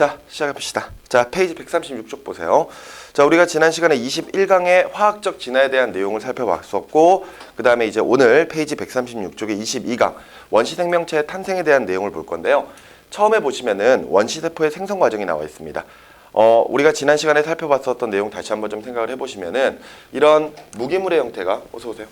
자, 시작해봅시다. 자, 페이지 136쪽 보세요. 자, 우리가 지난 시간에 21강의 화학적 진화에 대한 내용을 살펴봤었고, 그 다음에 이제 오늘 페이지 136쪽의 22강 원시 생명체의 탄생에 대한 내용을 볼 건데요. 처음에 보시면은 원시세포의 생성 과정이 나와 있습니다. 우리가 지난 시간에 살펴봤었던 내용 다시 한번 좀 생각을 해보시면은 이런 무기물의 형태가, 어서 오세요.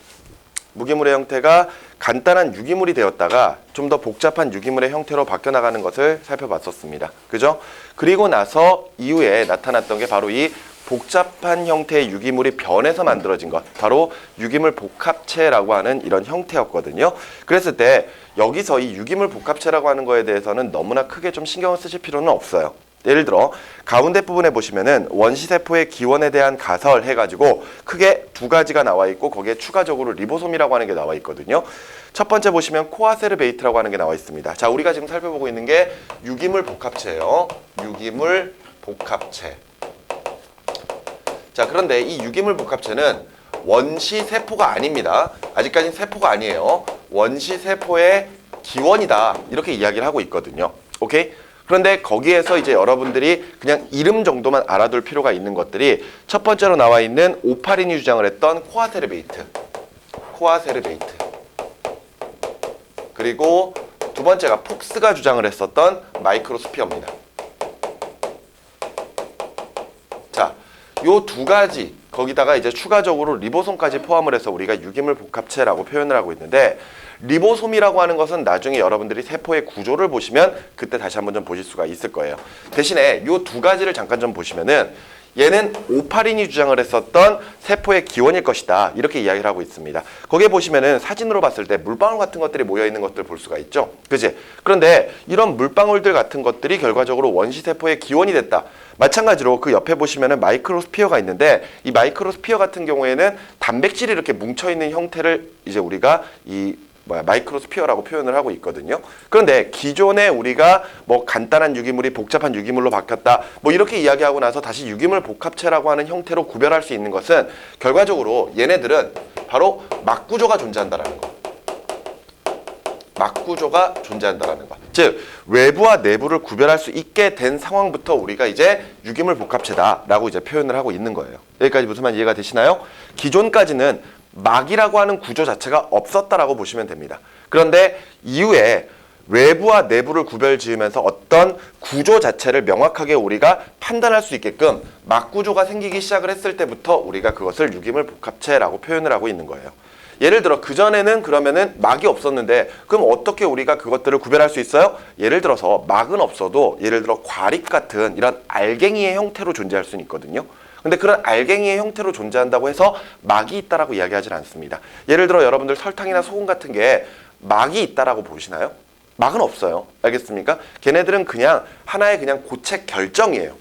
무기물의 형태가 간단한 유기물이 되었다가 좀 더 복잡한 유기물의 형태로 바뀌어 나가는 것을 살펴봤었습니다. 그죠? 그리고 나서 이후에 나타났던 게 바로 이 복잡한 형태의 유기물이 변해서 만들어진 것, 바로 유기물 복합체라고 하는 이런 형태였거든요. 그랬을 때 여기서 이 유기물 복합체라고 하는 거에 대해서는 너무나 크게 좀 신경을 쓰실 필요는 없어요. 예를 들어 가운데 부분에 보시면은 원시세포의 기원에 대한 가설 해가지고 크게 두 가지가 나와 있고, 거기에 추가적으로 리보솜이라고 하는 게 나와 있거든요. 첫 번째 보시면 코아세르베이트라고 하는 게 나와 있습니다. 자, 우리가 지금 살펴보고 있는 게 유기물 복합체예요. 유기물 복합체. 자, 그런데 이 유기물 복합체는 원시세포가 아닙니다. 아직까지는 세포가 아니에요. 원시세포의 기원이다, 이렇게 이야기를 하고 있거든요. 오케이? 그런데 거기에서 이제 여러분들이 그냥 이름 정도만 알아둘 필요가 있는 것들이, 첫 번째로 나와 있는 오파린이 주장을 했던 코아세르베이트, 그리고 두 번째가 폭스가 주장을 했었던 마이크로스피어입니다. 자, 요 두 가지, 거기다가 이제 추가적으로 리보솜까지 포함을 해서 우리가 유기물 복합체라고 표현을 하고 있는데, 리보솜이라고 하는 것은 나중에 여러분들이 세포의 구조를 보시면 그때 다시 한번 좀 보실 수가 있을 거예요. 대신에 요 두 가지를 잠깐 좀 보시면은 얘는 오파린이 주장을 했었던 세포의 기원일 것이다, 이렇게 이야기를 하고 있습니다. 거기에 보시면은 사진으로 봤을 때 물방울 같은 것들이 모여있는 것들 볼 수가 있죠. 그지? 그런데 이런 물방울들 같은 것들이 결과적으로 원시세포의 기원이 됐다. 마찬가지로 그 옆에 보시면은 마이크로스피어가 있는데, 이 마이크로스피어 같은 경우에는 단백질이 이렇게 뭉쳐있는 형태를 이제 우리가 마이크로스피어라고 표현을 하고 있거든요. 그런데 기존에 우리가 뭐 간단한 유기물이 복잡한 유기물로 바뀌었다, 뭐 이렇게 이야기하고 나서 다시 유기물 복합체라고 하는 형태로 구별할 수 있는 것은 결과적으로 얘네들은 바로 막구조가 존재한다라는 거. 막구조가 존재한다라는 것. 즉 외부와 내부를 구별할 수 있게 된 상황부터 우리가 이제 유기물 복합체다라고 이제 표현을 하고 있는 거예요. 여기까지 무슨 말 이해가 되시나요? 기존까지는 막이라고 하는 구조 자체가 없었다라고 보시면 됩니다. 그런데 이후에 외부와 내부를 구별 지으면서 어떤 구조 자체를 명확하게 우리가 판단할 수 있게끔 막구조가 생기기 시작을 했을 때부터 우리가 그것을 유기물 복합체라고 표현을 하고 있는 거예요. 예를 들어 그전에는 그러면은 막이 없었는데, 그럼 어떻게 우리가 그것들을 구별할 수 있어요? 예를 들어서 막은 없어도 예를 들어 과립 같은 이런 알갱이의 형태로 존재할 수는 있거든요. 근데 그런 알갱이의 형태로 존재한다고 해서 막이 있다라고 이야기하진 않습니다. 예를 들어 여러분들 설탕이나 소금 같은 게 막이 있다라고 보시나요? 막은 없어요. 알겠습니까? 걔네들은 그냥 하나의 그냥 고체 결정이에요.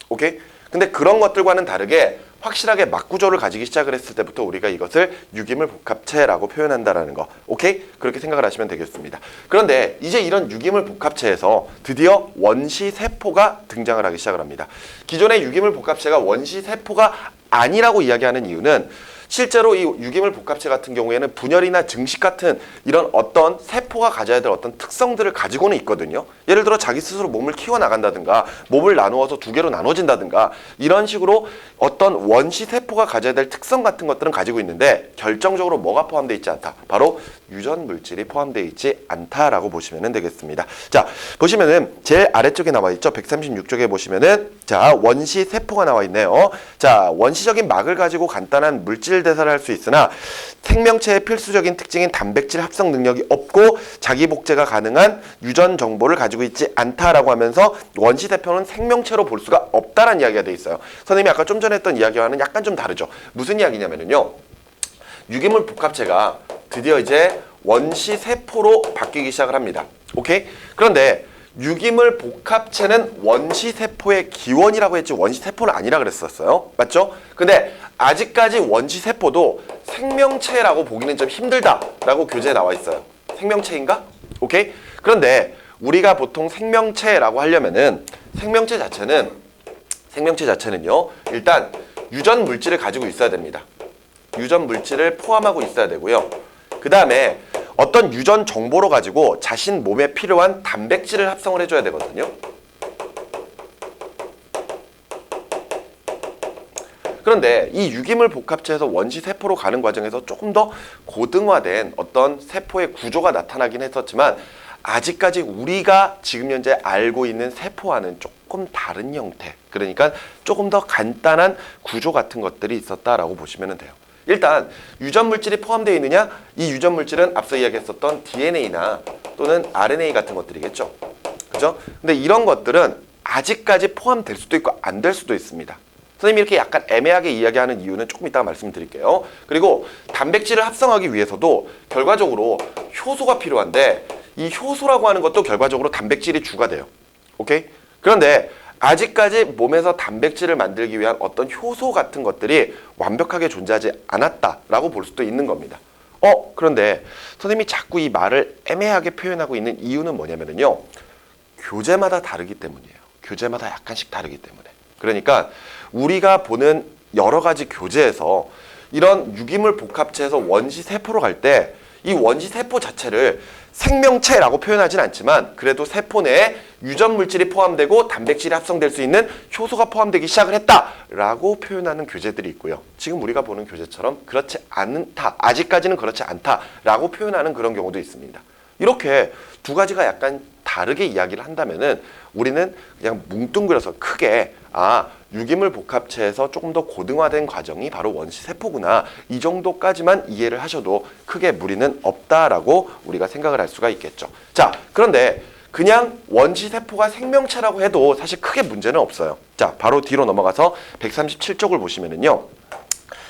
오케이? 근데 그런 것들과는 다르게 확실하게 막구조를 가지기 시작을 했을 때부터 우리가 이것을 유기물 복합체라고 표현한다라는 거. 오케이? 그렇게 생각을 하시면 되겠습니다. 그런데 이제 이런 유기물 복합체에서 드디어 원시세포가 등장을 하기 시작을 합니다. 기존의 유기물 복합체가 원시세포가 아니라고 이야기하는 이유는, 실제로 이 유기물 복합체 같은 경우에는 분열이나 증식 같은 이런 어떤 세포가 가져야 될 어떤 특성들을 가지고는 있거든요. 예를 들어 자기 스스로 몸을 키워나간다든가, 몸을 나누어서 두 개로 나눠진다든가, 이런 식으로 어떤 원시세포가 가져야 될 특성 같은 것들은 가지고 있는데, 결정적으로 뭐가 포함되어 있지 않다. 바로 유전물질이 포함되어 있지 않다라고 보시면 되겠습니다. 자, 보시면은 제일 아래쪽에 나와 있죠. 136쪽에 보시면은 자, 원시세포가 나와 있네요. 자, 원시적인 막을 가지고 간단한 물질 대사를 할 수 있으나 생명체의 필수적인 특징인 단백질 합성 능력이 없고 자기 복제가 가능한 유전 정보를 가지고 있지 않다라고 하면서 원시세포는 생명체로 볼 수가 없다라는 이야기가 돼 있어요. 선생님이 아까 좀 전에 했던 이야기와는 약간 좀 다르죠. 무슨 이야기냐면요, 유기물 복합체가 드디어 이제 원시세포로 바뀌기 시작을 합니다. 오케이? 그런데 유기물 복합체는 원시세포의 기원이라고 했지 원시세포는 아니라 그랬었어요. 맞죠? 근데 아직까지 원시세포도 생명체라고 보기는 좀 힘들다라고 교재에 나와 있어요. 생명체인가? 오케이? 그런데 우리가 보통 생명체라고 하려면은 생명체 자체는요, 일단 유전 물질을 가지고 있어야 됩니다. 유전 물질을 포함하고 있어야 되고요. 그 다음에 어떤 유전 정보로 가지고 자신 몸에 필요한 단백질을 합성을 해줘야 되거든요. 그런데 이 유기물 복합체에서 원시 세포로 가는 과정에서 조금 더 고등화된 어떤 세포의 구조가 나타나긴 했었지만 아직까지 우리가 지금 현재 알고 있는 세포와는 조금 다른 형태, 그러니까 조금 더 간단한 구조 같은 것들이 있었다라고 보시면 돼요. 일단 유전 물질이 포함되어 있느냐? 이 유전 물질은 앞서 이야기했었던 DNA나 또는 RNA 같은 것들이겠죠. 그죠? 근데 이런 것들은 아직까지 포함될 수도 있고 안 될 수도 있습니다. 선생님이 이렇게 약간 애매하게 이야기하는 이유는 조금 이따가 말씀드릴게요. 그리고 단백질을 합성하기 위해서도 결과적으로 효소가 필요한데 이 효소라고 하는 것도 결과적으로 단백질이 주가 돼요. 오케이? 그런데 아직까지 몸에서 단백질을 만들기 위한 어떤 효소 같은 것들이 완벽하게 존재하지 않았다라고 볼 수도 있는 겁니다. 그런데 선생님이 자꾸 이 말을 애매하게 표현하고 있는 이유는 뭐냐면요. 교재마다 다르기 때문이에요. 교재마다 약간씩 다르기 때문에. 그러니까 우리가 보는 여러 가지 교재에서 이런 유기물 복합체에서 원시 세포로 갈 때 이 원시 세포 자체를 생명체라고 표현하진 않지만 그래도 세포 내에 유전 물질이 포함되고 단백질이 합성될 수 있는 효소가 포함되기 시작을 했다라고 표현하는 교재들이 있고요. 지금 우리가 보는 교재처럼 그렇지 않다, 아직까지는 그렇지 않다라고 표현하는 그런 경우도 있습니다. 이렇게 두 가지가 약간 다르게 이야기를 한다면은 우리는 그냥 뭉뚱그려서 크게 유기물 복합체에서 조금 더 고등화된 과정이 바로 원시 세포구나, 이 정도까지만 이해를 하셔도 크게 무리는 없다라고 우리가 생각을 할 수가 있겠죠. 자, 그런데 그냥 원시 세포가 생명체라고 해도 사실 크게 문제는 없어요. 자, 바로 뒤로 넘어가서 137쪽을 보시면은요.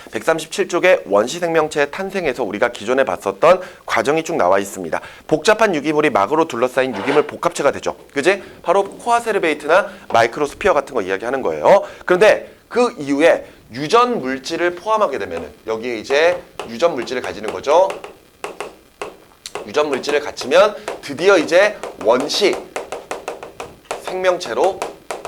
137쪽에 원시 생명체의 탄생에서 우리가 기존에 봤었던 과정이 쭉 나와 있습니다. 복잡한 유기물이 막으로 둘러싸인 유기물 복합체가 되죠. 그지? 바로 코아세르베이트나 마이크로스피어 같은 거 이야기하는 거예요. 그런데 그 이후에 유전 물질을 포함하게 되면은 여기에 이제 유전 물질을 가지는 거죠. 유전 물질을 갖추면 드디어 이제 원시 생명체로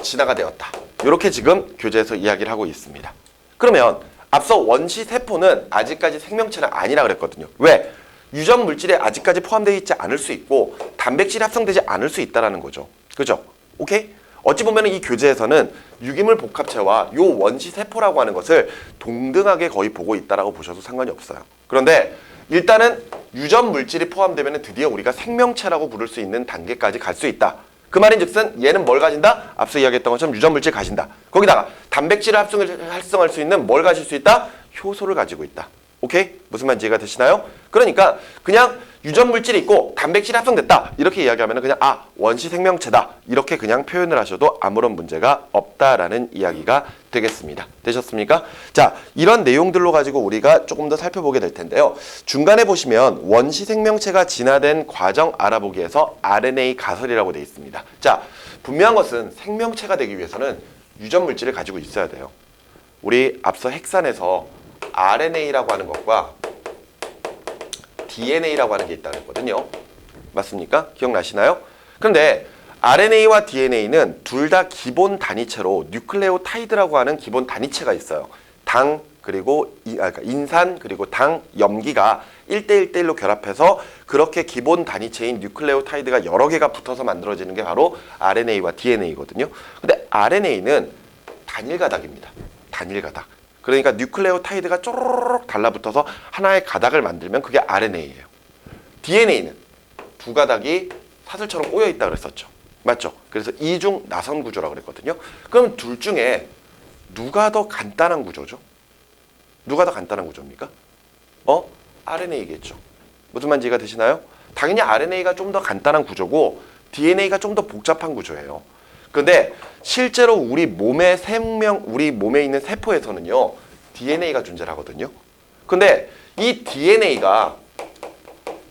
진화가 되었다. 이렇게 지금 교재에서 이야기를 하고 있습니다. 그러면 앞서 원시 세포는 아직까지 생명체는 아니라 그랬거든요. 왜? 유전 물질에 아직까지 포함되어 있지 않을 수 있고 단백질이 합성되지 않을 수 있다라는 거죠. 그죠? 오케이? 어찌 보면 이 교재에서는 유기물 복합체와 요 원시 세포라고 하는 것을 동등하게 거의 보고 있다라고 보셔도 상관이 없어요. 그런데 일단은 유전 물질이 포함되면 드디어 우리가 생명체라고 부를 수 있는 단계까지 갈 수 있다. 그 말인즉슨 얘는 뭘 가진다? 앞서 이야기했던 것처럼 유전 물질 가진다. 거기다가 단백질을 합성할 수 있는 뭘 가질 수 있다? 효소를 가지고 있다. 오케이? 무슨 말인지 이해가 되시나요? 그러니까 그냥 유전 물질이 있고 단백질이 합성됐다. 이렇게 이야기하면 그냥 원시 생명체다. 이렇게 그냥 표현을 하셔도 아무런 문제가 없다라는 이야기가 되겠습니다. 되셨습니까? 자, 이런 내용들로 가지고 우리가 조금 더 살펴보게 될 텐데요. 중간에 보시면 원시 생명체가 진화된 과정 알아보기에서 RNA 가설이라고 되어 있습니다. 자, 분명한 것은 생명체가 되기 위해서는 유전 물질을 가지고 있어야 돼요. 우리 앞서 핵산에서 RNA라고 하는 것과 DNA라고 하는 게 있다는 거거든요. 맞습니까? 기억나시나요? 그런데 RNA와 DNA는 둘 다 기본 단위체로 뉴클레오타이드라고 하는 기본 단위체가 있어요. 당 그리고 인산 그리고 당 염기가 1대1대1로 결합해서 그렇게 기본 단위체인 뉴클레오타이드가 여러 개가 붙어서 만들어지는 게 바로 RNA와 DNA거든요. 근데 RNA는 단일 가닥입니다. 단일 가닥. 그러니까 뉴클레오타이드가 쪼르륵 달라붙어서 하나의 가닥을 만들면 그게 RNA예요. DNA는 두 가닥이 사슬처럼 꼬여 있다 그랬었죠. 맞죠? 그래서 이중 나선 구조라고 그랬거든요. 그럼 둘 중에 누가 더 간단한 구조죠? 누가 더 간단한 구조입니까? RNA겠죠. 무슨 말인지 이해가 되시나요? 당연히 RNA가 좀 더 간단한 구조고 DNA가 좀 더 복잡한 구조예요. 근데 실제로 우리 몸에 있는 세포에서는요, DNA가 존재를 하거든요. 근데 이 DNA가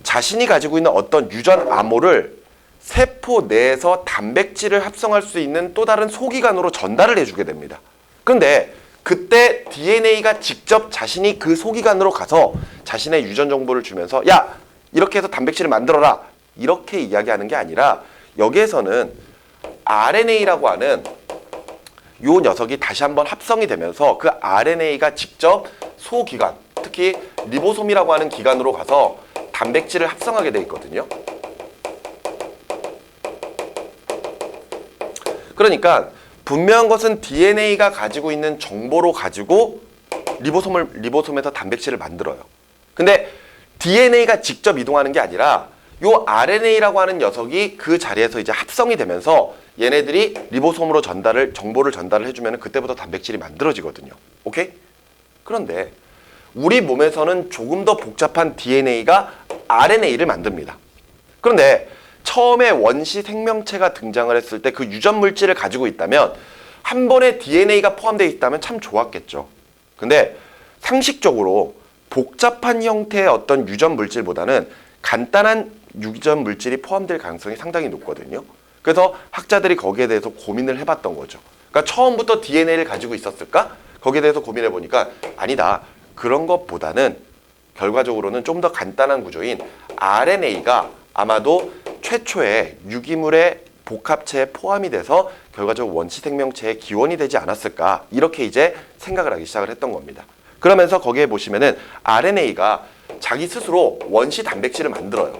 자신이 가지고 있는 어떤 유전 암호를 세포 내에서 단백질을 합성할 수 있는 또 다른 소기관으로 전달을 해주게 됩니다. 그런데 그때 DNA가 직접 자신이 그 소기관으로 가서 자신의 유전 정보를 주면서 야, 이렇게 해서 단백질을 만들어라, 이렇게 이야기하는 게 아니라 여기에서는 RNA라고 하는 요 녀석이 다시 한번 합성이 되면서 그 RNA가 직접 소기관, 특히 리보솜이라고 하는 기관으로 가서 단백질을 합성하게 돼 있거든요. 그러니까 분명한 것은 DNA가 가지고 있는 정보로 가지고 리보솜에서 단백질을 만들어요. 근데 DNA가 직접 이동하는 게 아니라 요 RNA라고 하는 녀석이 그 자리에서 이제 합성이 되면서 얘네들이 리보솜으로 정보를 전달을 해주면 그때부터 단백질이 만들어지거든요. 오케이? 그런데 우리 몸에서는 조금 더 복잡한 DNA가 RNA를 만듭니다. 그런데 처음에 원시 생명체가 등장을 했을 때 그 유전 물질을 가지고 있다면 한 번에 DNA가 포함되어 있다면 참 좋았겠죠. 근데 상식적으로 복잡한 형태의 어떤 유전 물질보다는 간단한 유전 물질이 포함될 가능성이 상당히 높거든요. 그래서 학자들이 거기에 대해서 고민을 해봤던 거죠. 그러니까 처음부터 DNA를 가지고 있었을까? 거기에 대해서 고민해 보니까 아니다. 그런 것보다는 결과적으로는 좀 더 간단한 구조인 RNA가 아마도 최초의 유기물의 복합체에 포함이 돼서 결과적으로 원시 생명체의 기원이 되지 않았을까? 이렇게 이제 생각을 하기 시작을 했던 겁니다. 그러면서 거기에 보시면은 RNA가 자기 스스로 원시 단백질을 만들어요.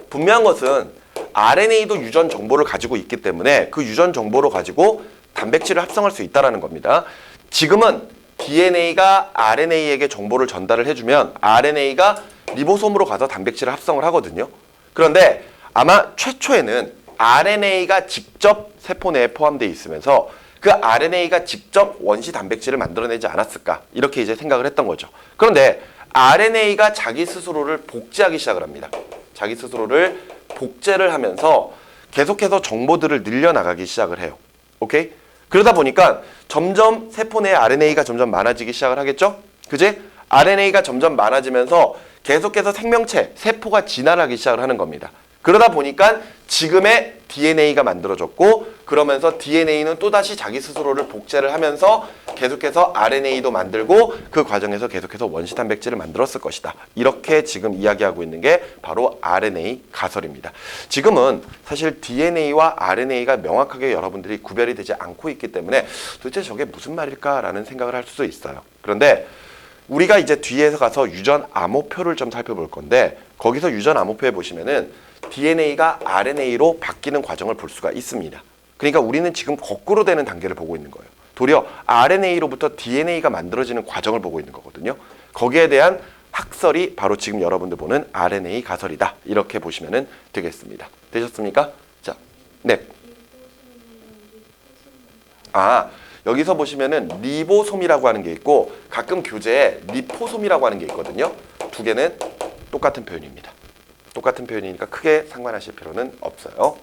분명한 것은 RNA도 유전 정보를 가지고 있기 때문에 그 유전 정보를 가지고 단백질을 합성할 수 있다는 겁니다. 지금은 DNA가 RNA에게 정보를 전달을 해주면 RNA가 리보솜으로 가서 단백질을 합성을 하거든요. 그런데 아마 최초에는 RNA가 직접 세포 내에 포함되어 있으면서 그 RNA가 직접 원시 단백질을 만들어내지 않았을까 이렇게 이제 생각을 했던 거죠. 그런데 RNA가 자기 스스로를 복제하기 시작을 합니다. 자기 스스로를 복제를 하면서 계속해서 정보들을 늘려나가기 시작을 해요. 오케이? 그러다 보니까 점점 세포 내에 RNA가 점점 많아지기 시작을 하겠죠? 그지? RNA가 점점 많아지면서 계속해서 생명체, 세포가 진화하기 시작을 하는 겁니다. 그러다 보니까 지금의 DNA가 만들어졌고 그러면서 DNA는 또다시 자기 스스로를 복제를 하면서 계속해서 RNA도 만들고 그 과정에서 계속해서 원시 단백질을 만들었을 것이다. 이렇게 지금 이야기하고 있는 게 바로 RNA 가설입니다. 지금은 사실 DNA와 RNA가 명확하게 여러분들이 구별이 되지 않고 있기 때문에 도대체 저게 무슨 말일까라는 생각을 할 수도 있어요. 그런데 우리가 이제 뒤에서 가서 유전 암호표를 좀 살펴볼 건데 거기서 유전 암호표에 보시면은 DNA가 RNA로 바뀌는 과정을 볼 수가 있습니다. 그러니까 우리는 지금 거꾸로 되는 단계를 보고 있는 거예요. 도리어 RNA로부터 DNA가 만들어지는 과정을 보고 있는 거거든요. 거기에 대한 학설이 바로 지금 여러분들 보는 RNA 가설이다. 이렇게 보시면 되겠습니다. 되셨습니까? 자, 네. 여기서 보시면은 리보솜이라고 하는 게 있고 가끔 교재에 리포솜이라고 하는 게 있거든요. 두 개는 똑같은 표현입니다. 똑같은 표현이니까 크게 상관하실 필요는 없어요.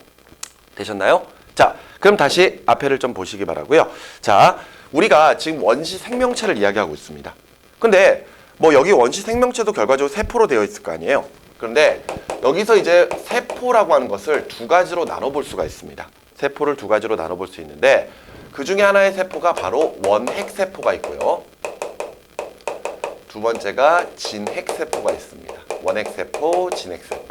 되셨나요? 자, 그럼 다시 앞에를 좀 보시기 바라고요. 자, 우리가 지금 원시 생명체를 이야기하고 있습니다. 근데 뭐 여기 원시 생명체도 결과적으로 세포로 되어 있을 거 아니에요. 그런데 여기서 이제 세포라고 하는 것을 두 가지로 나눠볼 수가 있습니다. 세포를 두 가지로 나눠볼 수 있는데 그 중에 하나의 세포가 바로 원핵세포가 있고요. 두 번째가 진핵세포가 있습니다. 원핵세포, 진핵세포.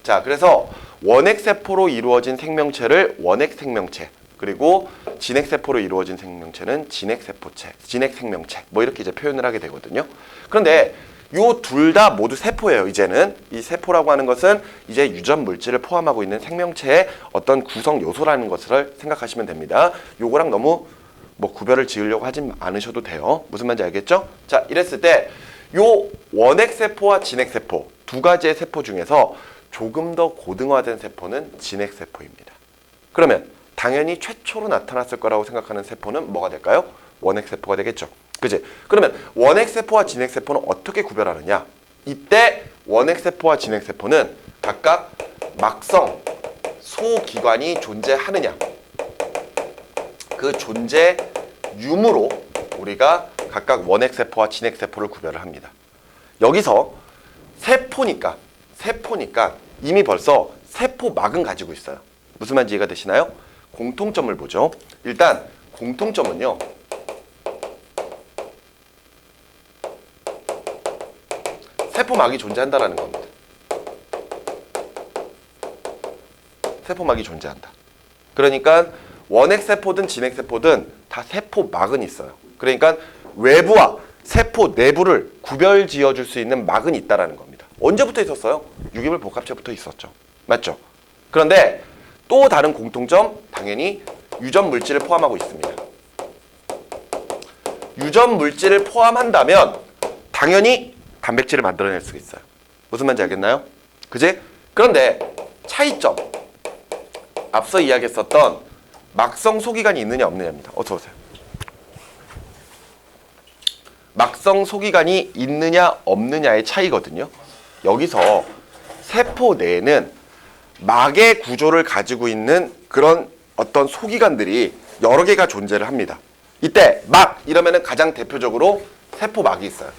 자, 그래서 원핵세포로 이루어진 생명체를 원핵생명체, 그리고 진핵세포로 이루어진 생명체는 진핵생명체, 뭐 이렇게 이제 표현을 하게 되거든요. 그런데 요 둘 다 모두 세포예요. 이제는 이 세포라고 하는 것은 이제 유전 물질을 포함하고 있는 생명체의 어떤 구성 요소라는 것을 생각하시면 됩니다. 요거랑 너무 뭐 구별을 지으려고 하진 않으셔도 돼요. 무슨 말인지 알겠죠? 자, 이랬을 때 요 원핵세포와 진핵세포 두 가지의 세포 중에서 조금 더 고등화된 세포는 진핵세포입니다. 그러면 당연히 최초로 나타났을 거라고 생각하는 세포는 뭐가 될까요? 원핵세포가 되겠죠. 그치? 그러면 원핵세포와 진핵세포는 어떻게 구별하느냐? 이때 원핵세포와 진핵세포는 각각 막성 소기관이 존재하느냐? 그 존재 유무로 우리가 각각 원핵세포와 진핵세포를 구별을 합니다. 여기서 세포니까 이미 벌써 세포막은 가지고 있어요. 무슨 말인지 이해가 되시나요? 공통점을 보죠. 일단 공통점은요. 세포막이 존재한다라는 겁니다. 세포막이 존재한다. 그러니까 원핵세포든 진핵세포든 다 세포막은 있어요. 그러니까 외부와 세포 내부를 구별 지어줄 수 있는 막은 있다라는 겁니다. 언제부터 있었어요? 유기물 복합체부터 있었죠. 맞죠? 그런데 또 다른 공통점, 당연히 유전 물질을 포함하고 있습니다. 유전 물질을 포함한다면 당연히 단백질을 만들어낼 수 있어요. 무슨 말인지 알겠나요? 그지? 그런데 차이점. 앞서 이야기했었던 막성 소기관이 있느냐 없느냐입니다. 어서 오세요. 막성 소기관이 있느냐 없느냐의 차이거든요. 여기서 세포 내에는 막의 구조를 가지고 있는 그런 어떤 소기관들이 여러 개가 존재를 합니다. 이때 막 이러면은 가장 대표적으로 세포막이 있어요.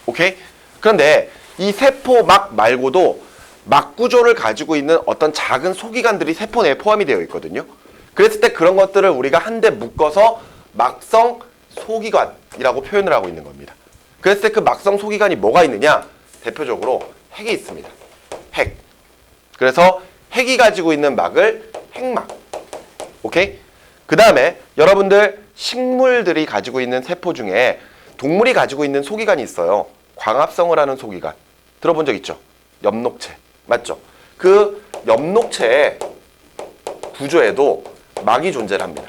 오케이? 그런데 이 세포막 말고도 막 구조를 가지고 있는 어떤 작은 소기관들이 세포 내에 포함이 되어 있거든요. 그랬을 때 그런 것들을 우리가 한데 묶어서 막성 소기관이라고 표현을 하고 있는 겁니다. 그랬을 때 그 막성 소기관이 뭐가 있느냐? 대표적으로 핵이 있습니다. 핵. 그래서 핵이 가지고 있는 막을 핵막. 오케이? 그 다음에 여러분들 식물들이 가지고 있는 세포 중에 동물이 가지고 있는 소기관이 있어요. 광합성을 하는 소기관. 들어본 적 있죠? 엽록체. 맞죠? 그 엽록체의 구조에도 막이 존재를 합니다.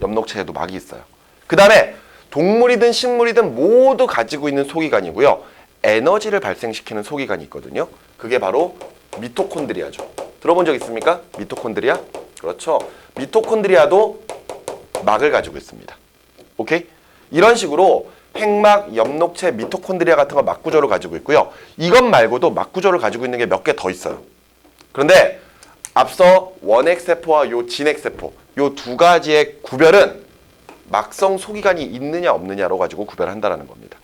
엽록체에도 막이 있어요. 그 다음에 동물이든 식물이든 모두 가지고 있는 소기관이고요. 에너지를 발생시키는 소기관이 있거든요. 그게 바로 미토콘드리아죠. 들어본 적 있습니까? 미토콘드리아? 그렇죠. 미토콘드리아도 막을 가지고 있습니다. 오케이? 이런 식으로 핵막, 엽록체, 미토콘드리아 같은 거 막구조를 가지고 있고요. 이것 말고도 막구조를 가지고 있는 게 몇 개 더 있어요. 그런데 앞서 원핵세포와 요 진핵세포, 요 두 가지의 구별은 막성 소기관이 있느냐 없느냐로 가지고 구별한다는 겁니다.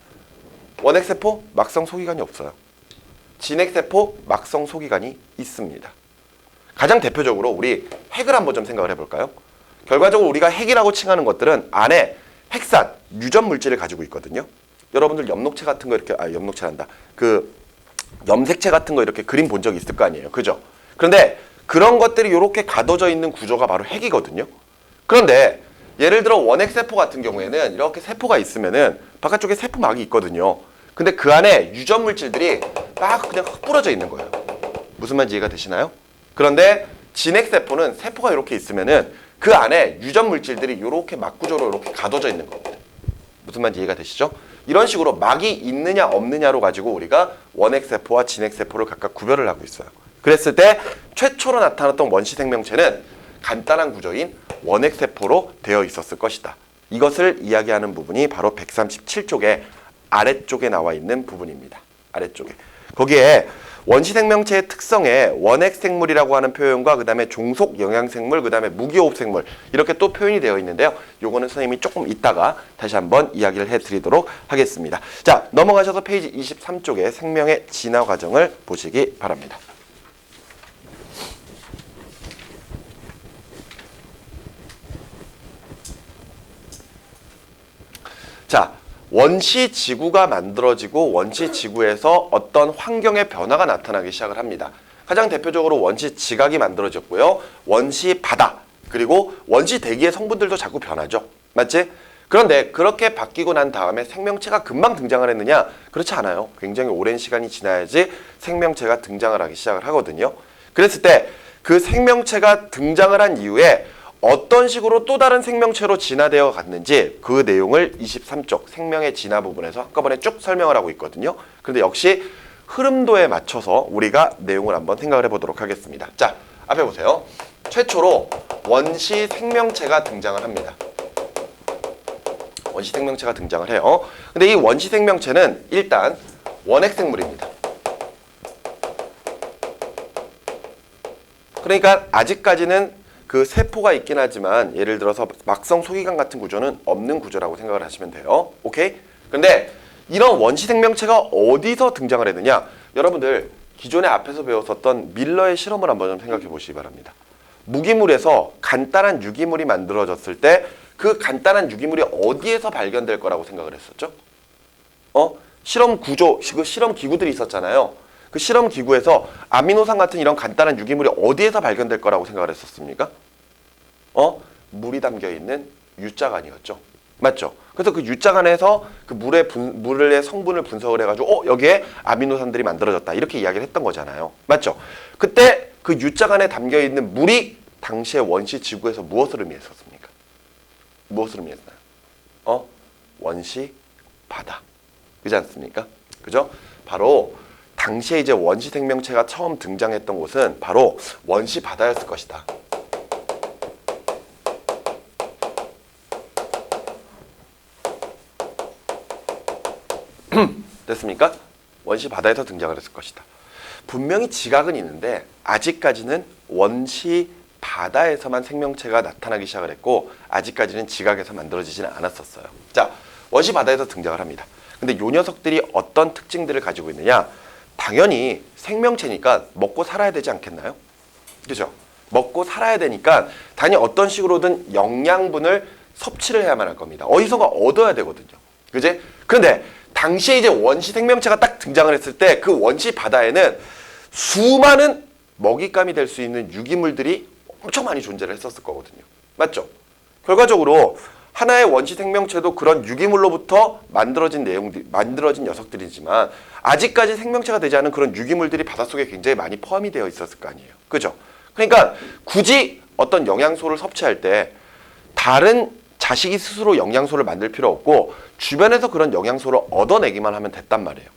원핵세포, 막성 소기관이 없어요. 진핵세포, 막성 소기관이 있습니다. 가장 대표적으로 우리 핵을 한번 좀 생각을 해볼까요? 결과적으로 우리가 핵이라고 칭하는 것들은 안에 핵산, 유전 물질을 가지고 있거든요. 여러분들 엽록체 같은 거 이렇게, 엽록체란다. 그 염색체 같은 거 이렇게 그림 본 적 있을 거 아니에요. 그죠? 그런데 그런 것들이 이렇게 가둬져 있는 구조가 바로 핵이거든요. 그런데 예를 들어 원핵세포 같은 경우에는 이렇게 세포가 있으면은 바깥쪽에 세포막이 있거든요. 근데 그 안에 유전 물질들이 막 그냥 흩뿌려져 있는 거예요. 무슨 말인지 이해가 되시나요? 그런데 진핵세포는 세포가 이렇게 있으면은 그 안에 유전 물질들이 이렇게 막구조로 이렇게 가둬져 있는 겁니다. 무슨 말인지 이해가 되시죠? 이런 식으로 막이 있느냐 없느냐로 가지고 우리가 원핵세포와 진핵세포를 각각 구별을 하고 있어요. 그랬을 때 최초로 나타났던 원시 생명체는 간단한 구조인 원핵세포로 되어 있었을 것이다. 이것을 이야기하는 부분이 바로 137쪽의 아래쪽에 나와 있는 부분입니다. 아래쪽에. 거기에 원시 생명체의 특성에 원핵 생물이라고 하는 표현과 그 다음에 종속 영양생물, 그 다음에 무기호흡 생물 이렇게 또 표현이 되어 있는데요. 요거는 선생님이 조금 이따가 다시 한번 이야기를 해드리도록 하겠습니다. 자, 넘어가셔서 페이지 23쪽에 생명의 진화 과정을 보시기 바랍니다. 자, 원시 지구가 만들어지고 원시 지구에서 어떤 환경의 변화가 나타나기 시작을 합니다. 가장 대표적으로 원시 지각이 만들어졌고요. 원시 바다, 그리고 원시 대기의 성분들도 자꾸 변하죠. 맞지? 그런데 그렇게 바뀌고 난 다음에 생명체가 금방 등장을 했느냐? 그렇지 않아요. 굉장히 오랜 시간이 지나야지 생명체가 등장을 하기 시작을 하거든요. 그랬을 때 그 생명체가 등장을 한 이후에 어떤 식으로 또 다른 생명체로 진화되어 갔는지 그 내용을 23쪽 생명의 진화 부분에서 한꺼번에 쭉 설명을 하고 있거든요. 그런데 역시 흐름도에 맞춰서 우리가 내용을 한번 생각을 해보도록 하겠습니다. 자, 앞에 보세요. 최초로 원시 생명체가 등장을 합니다. 원시 생명체가 등장을 해요. 근데 이 원시 생명체는 일단 원핵 생물입니다. 그러니까 아직까지는 그 세포가 있긴 하지만 예를 들어서 막성 소기관 같은 구조는 없는 구조라고 생각을 하시면 돼요. 오케이? 근데 이런 원시 생명체가 어디서 등장을 했느냐? 여러분들 기존에 앞에서 배웠었던 밀러의 실험을 한번 좀 생각해 보시기 바랍니다. 무기물에서 간단한 유기물이 만들어졌을 때 그 간단한 유기물이 어디에서 발견될 거라고 생각을 했었죠? 실험 구조, 그 실험 기구들이 있었잖아요. 그 실험 기구에서 아미노산 같은 이런 간단한 유기물이 어디에서 발견될 거라고 생각을 했었습니까? 물이 담겨 있는 유자간이었죠. 맞죠? 그래서 그 유자간에서 그 물의 성분을 분석을 해가지고 여기에 아미노산들이 만들어졌다 이렇게 이야기를 했던 거잖아요. 맞죠? 그때 그 유자간에 담겨 있는 물이 당시의 원시 지구에서 무엇을 의미했었습니까? 무엇을 의미했나요? 원시 바다. 그렇지 않습니까? 그죠? 바로 당시에 이제 원시 생명체가 처음 등장했던 곳은 바로 원시 바다였을 것이다. 됐습니까? 원시 바다에서 등장을 했을 것이다. 분명히 지각은 있는데 아직까지는 원시 바다에서만 생명체가 나타나기 시작을 했고 아직까지는 지각에서 만들어지지는 않았었어요. 자, 원시 바다에서 등장을 합니다. 근데 요 녀석들이 어떤 특징들을 가지고 있느냐? 당연히 생명체니까 먹고 살아야 되지 않겠나요? 그죠? 먹고 살아야 되니까 당연히 어떤 식으로든 영양분을 섭취를 해야만 할 겁니다. 어디선가 얻어야 되거든요. 그지? 그런데 당시에 이제 원시 생명체가 딱 등장을 했을 때 그 원시 바다에는 수많은 먹잇감이 될 수 있는 유기물들이 엄청 많이 존재를 했었을 거거든요. 맞죠? 결과적으로 하나의 원시 생명체도 그런 유기물로부터 만들어진 녀석들이지만 아직까지 생명체가 되지 않은 그런 유기물들이 바닷속에 굉장히 많이 포함이 되어 있었을 거 아니에요. 그죠? 그러니까 굳이 어떤 영양소를 섭취할 때 다른 자식이 스스로 영양소를 만들 필요 없고 주변에서 그런 영양소를 얻어내기만 하면 됐단 말이에요.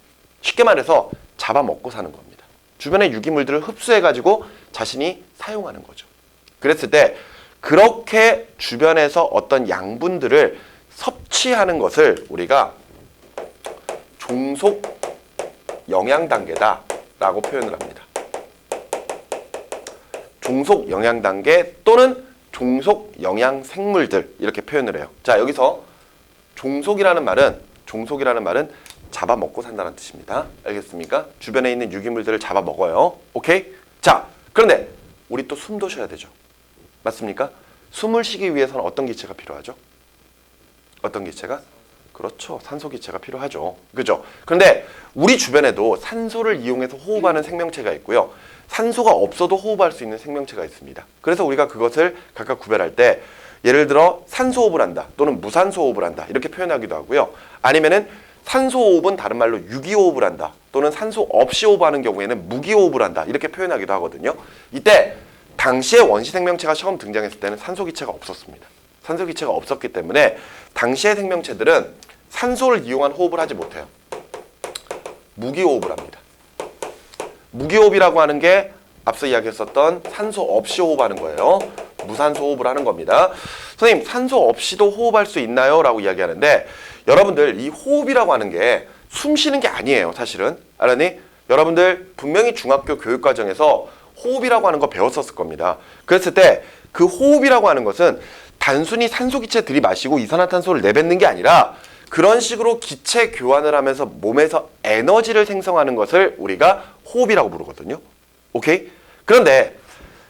쉽게 말해서 잡아먹고 사는 겁니다. 주변의 유기물들을 흡수해가지고 자신이 사용하는 거죠. 그랬을 때 그렇게 주변에서 어떤 양분들을 섭취하는 것을 우리가 종속 영양 단계다 라고 표현을 합니다. 종속 영양 단계 또는 종속 영양 생물들 이렇게 표현을 해요. 자, 여기서 종속이라는 말은 잡아먹고 산다는 뜻입니다. 알겠습니까? 주변에 있는 유기물들을 잡아먹어요. 오케이? 자, 그런데 우리 또 숨도 쉬어야 되죠. 맞습니까? 숨을 쉬기 위해서는 어떤 기체가 필요하죠? 어떤 기체가? 그렇죠. 산소 기체가 필요하죠. 그죠? 그런데 우리 주변에도 산소를 이용해서 호흡하는 생명체가 있고요. 산소가 없어도 호흡할 수 있는 생명체가 있습니다. 그래서 우리가 그것을 각각 구별할 때 예를 들어 산소 호흡을 한다 또는 무산소 호흡을 한다 이렇게 표현하기도 하고요. 아니면은 산소 호흡은 다른 말로 유기 호흡을 한다 또는 산소 없이 호흡하는 경우에는 무기 호흡을 한다 이렇게 표현하기도 하거든요. 이때 당시에 원시 생명체가 처음 등장했을 때는 산소 기체가 없었습니다. 산소 기체가 없었기 때문에 당시의 생명체들은 산소를 이용한 호흡을 하지 못해요. 무기 호흡을 합니다. 무기호흡이라고 하는 게 앞서 이야기했었던 산소 없이 호흡하는 거예요. 무산소 호흡을 하는 겁니다. 선생님, 산소 없이도 호흡할 수 있나요? 라고 이야기하는데 여러분들 이 호흡이라고 하는 게 숨 쉬는 게 아니에요. 사실은. 알았니? 여러분들 분명히 중학교 교육과정에서 호흡이라고 하는 거 배웠었을 겁니다. 그랬을 때 그 호흡이라고 하는 것은 단순히 산소 기체 들이마시고 이산화탄소를 내뱉는 게 아니라 그런 식으로 기체 교환을 하면서 몸에서 에너지를 생성하는 것을 우리가 호흡이라고 부르거든요. 오케이? 그런데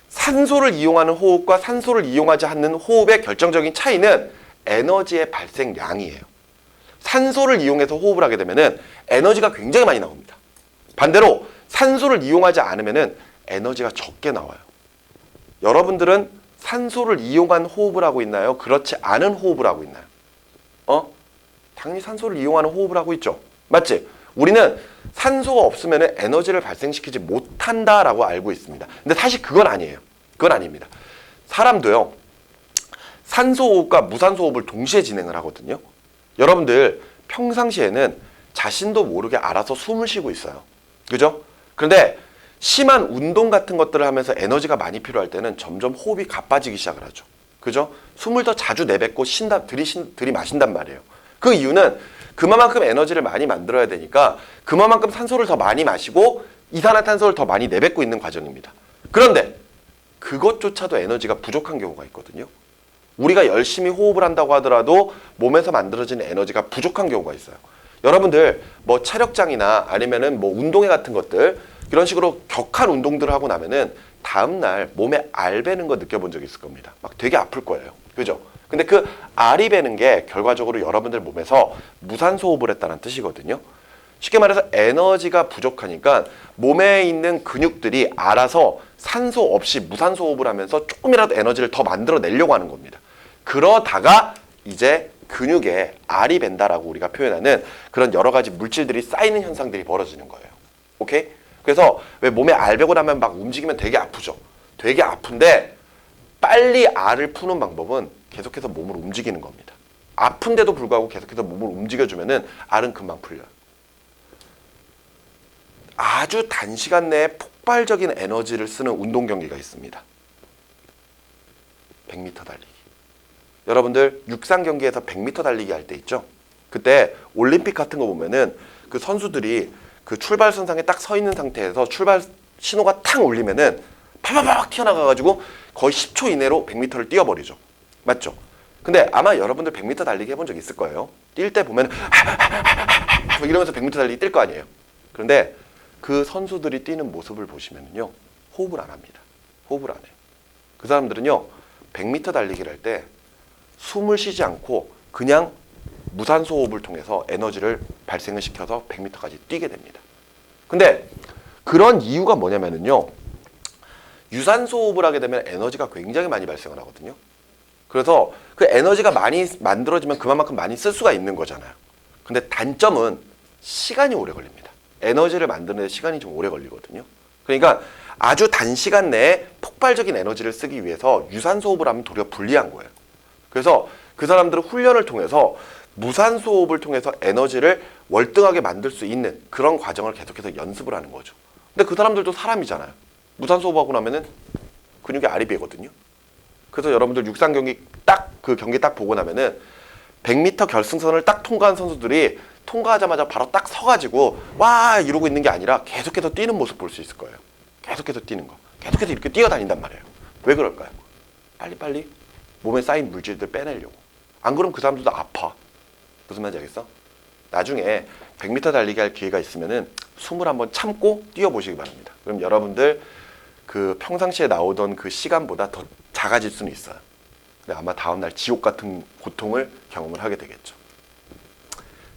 산소를 이용하는 호흡과 산소를 이용하지 않는 호흡의 결정적인 차이는 에너지의 발생량이에요. 산소를 이용해서 호흡을 하게 되면은 에너지가 굉장히 많이 나옵니다. 반대로 산소를 이용하지 않으면은 에너지가 적게 나와요. 여러분들은 산소를 이용한 호흡을 하고 있나요? 그렇지 않은 호흡을 하고 있나요? 당연히 산소를 이용하는 호흡을 하고 있죠. 맞지? 우리는 산소가 없으면 에너지를 발생시키지 못한다라고 알고 있습니다. 근데 사실 그건 아니에요. 그건 아닙니다. 사람도요. 산소 호흡과 무산소 호흡을 동시에 진행을 하거든요. 여러분들 평상시에는 자신도 모르게 알아서 숨을 쉬고 있어요. 그죠? 그런데 심한 운동 같은 것들을 하면서 에너지가 많이 필요할 때는 점점 호흡이 가빠지기 시작을 하죠. 그죠? 숨을 더 자주 내뱉고 들이마신단 말이에요. 그 이유는 그만큼 에너지를 많이 만들어야 되니까 그만큼 산소를 더 많이 마시고 이산화탄소를 더 많이 내뱉고 있는 과정입니다. 그런데 그것조차도 에너지가 부족한 경우가 있거든요. 우리가 열심히 호흡을 한다고 하더라도 몸에서 만들어지는 에너지가 부족한 경우가 있어요. 여러분들 뭐 체력장이나 아니면은 뭐 운동회 같은 것들 이런 식으로 격한 운동들을 하고 나면은 다음날 몸에 알 배는 거 느껴본 적 있을 겁니다. 막 되게 아플 거예요. 그죠? 근데 그 알이 배는 게 결과적으로 여러분들 몸에서 무산소 호흡을 했다는 뜻이거든요. 쉽게 말해서 에너지가 부족하니까 몸에 있는 근육들이 알아서 산소 없이 무산소 호흡을 하면서 조금이라도 에너지를 더 만들어내려고 하는 겁니다. 그러다가 이제 근육에 알이 밴다라고 우리가 표현하는 그런 여러 가지 물질들이 쌓이는 현상들이 벌어지는 거예요. 오케이? 그래서 왜 몸에 알 배고 나면 막 움직이면 되게 아프죠? 되게 아픈데 빨리 알을 푸는 방법은 계속해서 몸을 움직이는 겁니다. 아픈데도 불구하고 계속해서 몸을 움직여주면은 알은 금방 풀려요. 아주 단시간 내에 폭발적인 에너지를 쓰는 운동 경기가 있습니다. 100m 달리기. 여러분들 육상 경기에서 100m 달리기 할 때 있죠? 그때 올림픽 같은 거 보면은 그 선수들이 그 출발선상에 딱 서 있는 상태에서 출발 신호가 탁 울리면은 파바박 튀어나가가지고 거의 10초 이내로 100m를 뛰어버리죠. 맞죠? 근데 아마 여러분들 100m 달리기 해본 적 있을 거예요. 뛸 때 보면 이러면서 100m 달리기 뛸 거 아니에요. 그런데 그 선수들이 뛰는 모습을 보시면요, 호흡을 안 합니다. 호흡을 안 해요. 그 사람들은요, 100m 달리기를 할 때 숨을 쉬지 않고 그냥 무산소 호흡을 통해서 에너지를 발생을 시켜서 100m까지 뛰게 됩니다. 근데 그런 이유가 뭐냐면요, 유산소 호흡을 하게 되면 에너지가 굉장히 많이 발생을 하거든요. 그래서 그 에너지가 많이 만들어지면 그만큼 많이 쓸 수가 있는 거잖아요. 근데 단점은 시간이 오래 걸립니다. 에너지를 만드는 데 시간이 좀 오래 걸리거든요. 그러니까 아주 단시간 내에 폭발적인 에너지를 쓰기 위해서 유산소 호흡을 하면 도리어 불리한 거예요. 그래서 그 사람들은 훈련을 통해서 무산소 호흡을 통해서 에너지를 월등하게 만들 수 있는 그런 과정을 계속해서 연습을 하는 거죠. 근데 그 사람들도 사람이잖아요. 무산소 호흡하고 나면은 근육이 알이 배거든요. 그래서 여러분들 육상 경기 그 경기 딱 보고 나면은 100m 결승선을 딱 통과한 선수들이 통과하자마자 바로 딱 서가지고 와 이러고 있는 게 아니라 계속해서 뛰는 모습 볼 수 있을 거예요. 계속해서 뛰는 거. 계속해서 이렇게 뛰어다닌단 말이에요. 왜 그럴까요? 빨리빨리 몸에 쌓인 물질들 빼내려고. 안 그러면 그 사람들도 아파. 무슨 말인지 알겠어? 나중에 100m 달리기 할 기회가 있으면은 숨을 한번 참고 뛰어보시기 바랍니다. 그럼 여러분들 그 평상시에 나오던 그 시간보다 더 작아질 수는 있어요. 근데 아마 다음날 지옥 같은 고통을 경험을 하게 되겠죠.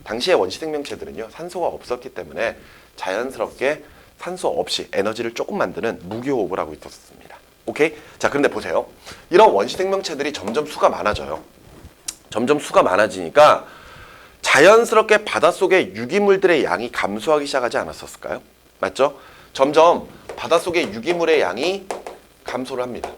당시에 원시 생명체들은요, 산소가 없었기 때문에 자연스럽게 산소 없이 에너지를 조금 만드는 무기호흡을 하고 있었습니다. 오케이? 자, 그런데 보세요. 이런 원시 생명체들이 점점 수가 많아져요. 점점 수가 많아지니까 자연스럽게 바닷속의 유기물들의 양이 감소하기 시작하지 않았었을까요? 맞죠? 점점 바닷속의 유기물의 양이 감소를 합니다.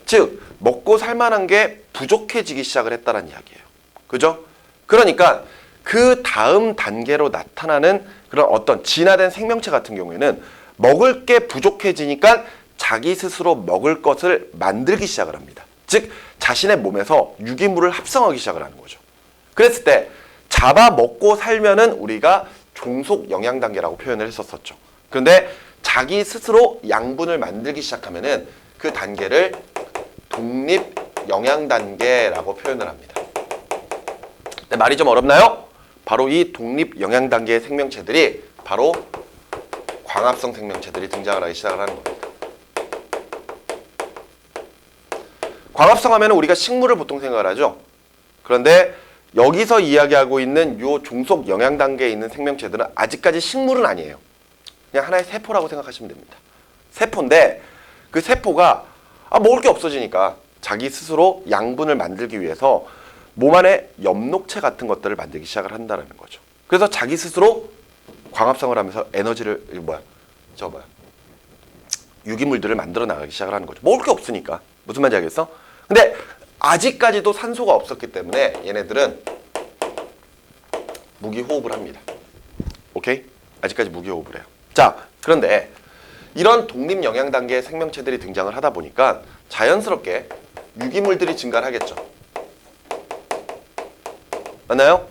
즉, 먹고 살만한 게 부족해지기 시작을 했다는 이야기예요. 그죠? 그러니까 그 다음 단계로 나타나는 그런 어떤 진화된 생명체 같은 경우에는 먹을 게 부족해지니까 자기 스스로 먹을 것을 만들기 시작을 합니다. 즉, 자신의 몸에서 유기물을 합성하기 시작을 하는 거죠. 그랬을 때 잡아먹고 살면은 우리가 종속 영양 단계라고 표현을 했었죠. 그런데 자기 스스로 양분을 만들기 시작하면은 그 단계를 독립 영양 단계라고 표현을 합니다. 네, 말이 좀 어렵나요? 바로 이 독립 영양 단계의 생명체들이 바로 광합성 생명체들이 등장을 하기 시작을 하는 겁니다. 광합성 하면 우리가 식물을 보통 생각을 하죠. 그런데 여기서 이야기하고 있는 요 종속 영양 단계에 있는 생명체들은 아직까지 식물은 아니에요. 그냥 하나의 세포라고 생각하시면 됩니다. 세포인데 그 세포가 먹을 게 없어지니까 자기 스스로 양분을 만들기 위해서 몸 안에 엽록체 같은 것들을 만들기 시작을 한다는 거죠. 그래서 자기 스스로 광합성을 하면서 에너지를 유기물들을 만들어 나가기 시작을 하는 거죠. 먹을 게 없으니까. 무슨 말인지 알겠어? 근데 아직까지도 산소가 없었기 때문에 얘네들은 무기호흡을 합니다. 오케이? 아직까지 무기호흡을 해요. 자, 그런데 이런 독립 영양 단계의 생명체들이 등장을 하다 보니까 자연스럽게 유기물들이 증가를 하겠죠. 맞나요?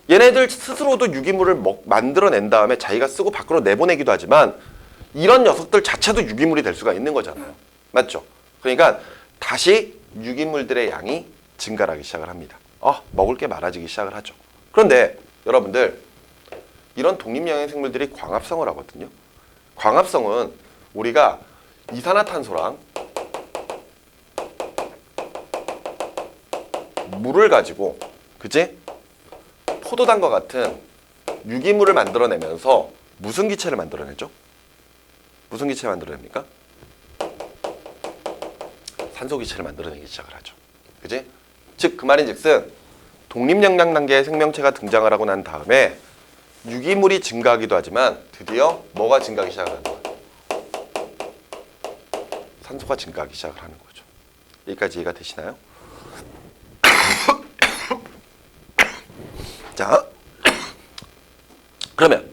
얘네들 스스로도 유기물을 만들어낸 다음에 자기가 쓰고 밖으로 내보내기도 하지만 이런 녀석들 자체도 유기물이 될 수가 있는 거잖아요. 맞죠? 그러니까 다시 유기물들의 양이 증가하기 시작을 합니다. 먹을 게 많아지기 시작을 하죠. 그런데 여러분들 이런 독립영양 생물들이 광합성을 하거든요. 광합성은 우리가 이산화탄소랑 물을 가지고 그치? 포도당과 같은 유기물을 만들어내면서 무슨 기체를 만들어내죠? 무슨 기체를 만들어냅니까? 산소 기체를 만들어내기 시작을 하죠. 그치? 즉, 그 말인즉슨 독립영양 단계의 생명체가 등장을 하고 난 다음에 유기물이 증가하기도 하지만 드디어 뭐가 증가하기 시작하는 거예요? 산소가 증가하기 시작을 하는 거죠. 여기까지 이해가 되시나요? 자, 그러면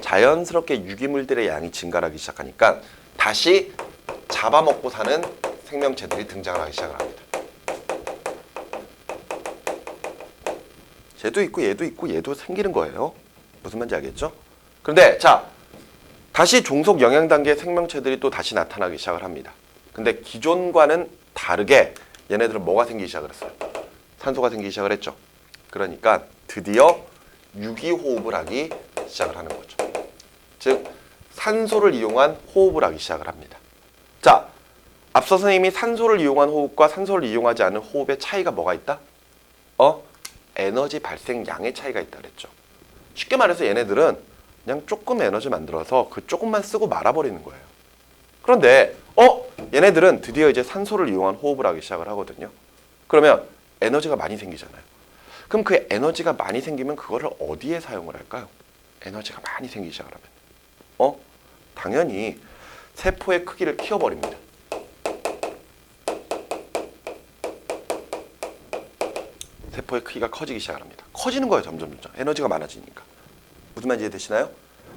자연스럽게 유기물들의 양이 증가하기 시작하니까 다시 잡아먹고 사는 생명체들이 등장을 하기 시작을 합니다. 쟤도 있고 얘도 있고 얘도 생기는 거예요. 무슨 말인지 알겠죠? 그런데 자, 다시 종속 영양 단계의 생명체들이 또 다시 나타나기 시작을 합니다. 근데 기존과는 다르게 얘네들은 뭐가 생기기 시작을 했어요? 산소가 생기기 시작을 했죠. 그러니까 드디어 유기호흡을 하기 시작을 하는 거죠. 즉 산소를 이용한 호흡을 하기 시작을 합니다. 자, 앞서 선생님이 산소를 이용한 호흡과 산소를 이용하지 않은 호흡의 차이가 뭐가 있다? 에너지 발생량의 차이가 있다 그랬죠. 쉽게 말해서 얘네들은 그냥 조금 에너지 만들어서 그 조금만 쓰고 말아버리는 거예요. 그런데 얘네들은 드디어 이제 산소를 이용한 호흡을 하기 시작을 하거든요. 그러면 에너지가 많이 생기잖아요. 그럼 그 에너지가 많이 생기면 그거를 어디에 사용을 할까요? 에너지가 많이 생기기 시작을 하면 당연히 세포의 크기를 키워버립니다. 세포의 크기가 커지기 시작을 합니다. 커지는 거예요. 점점 에너지가 많아지니까. 무슨 말인지 이해되시나요?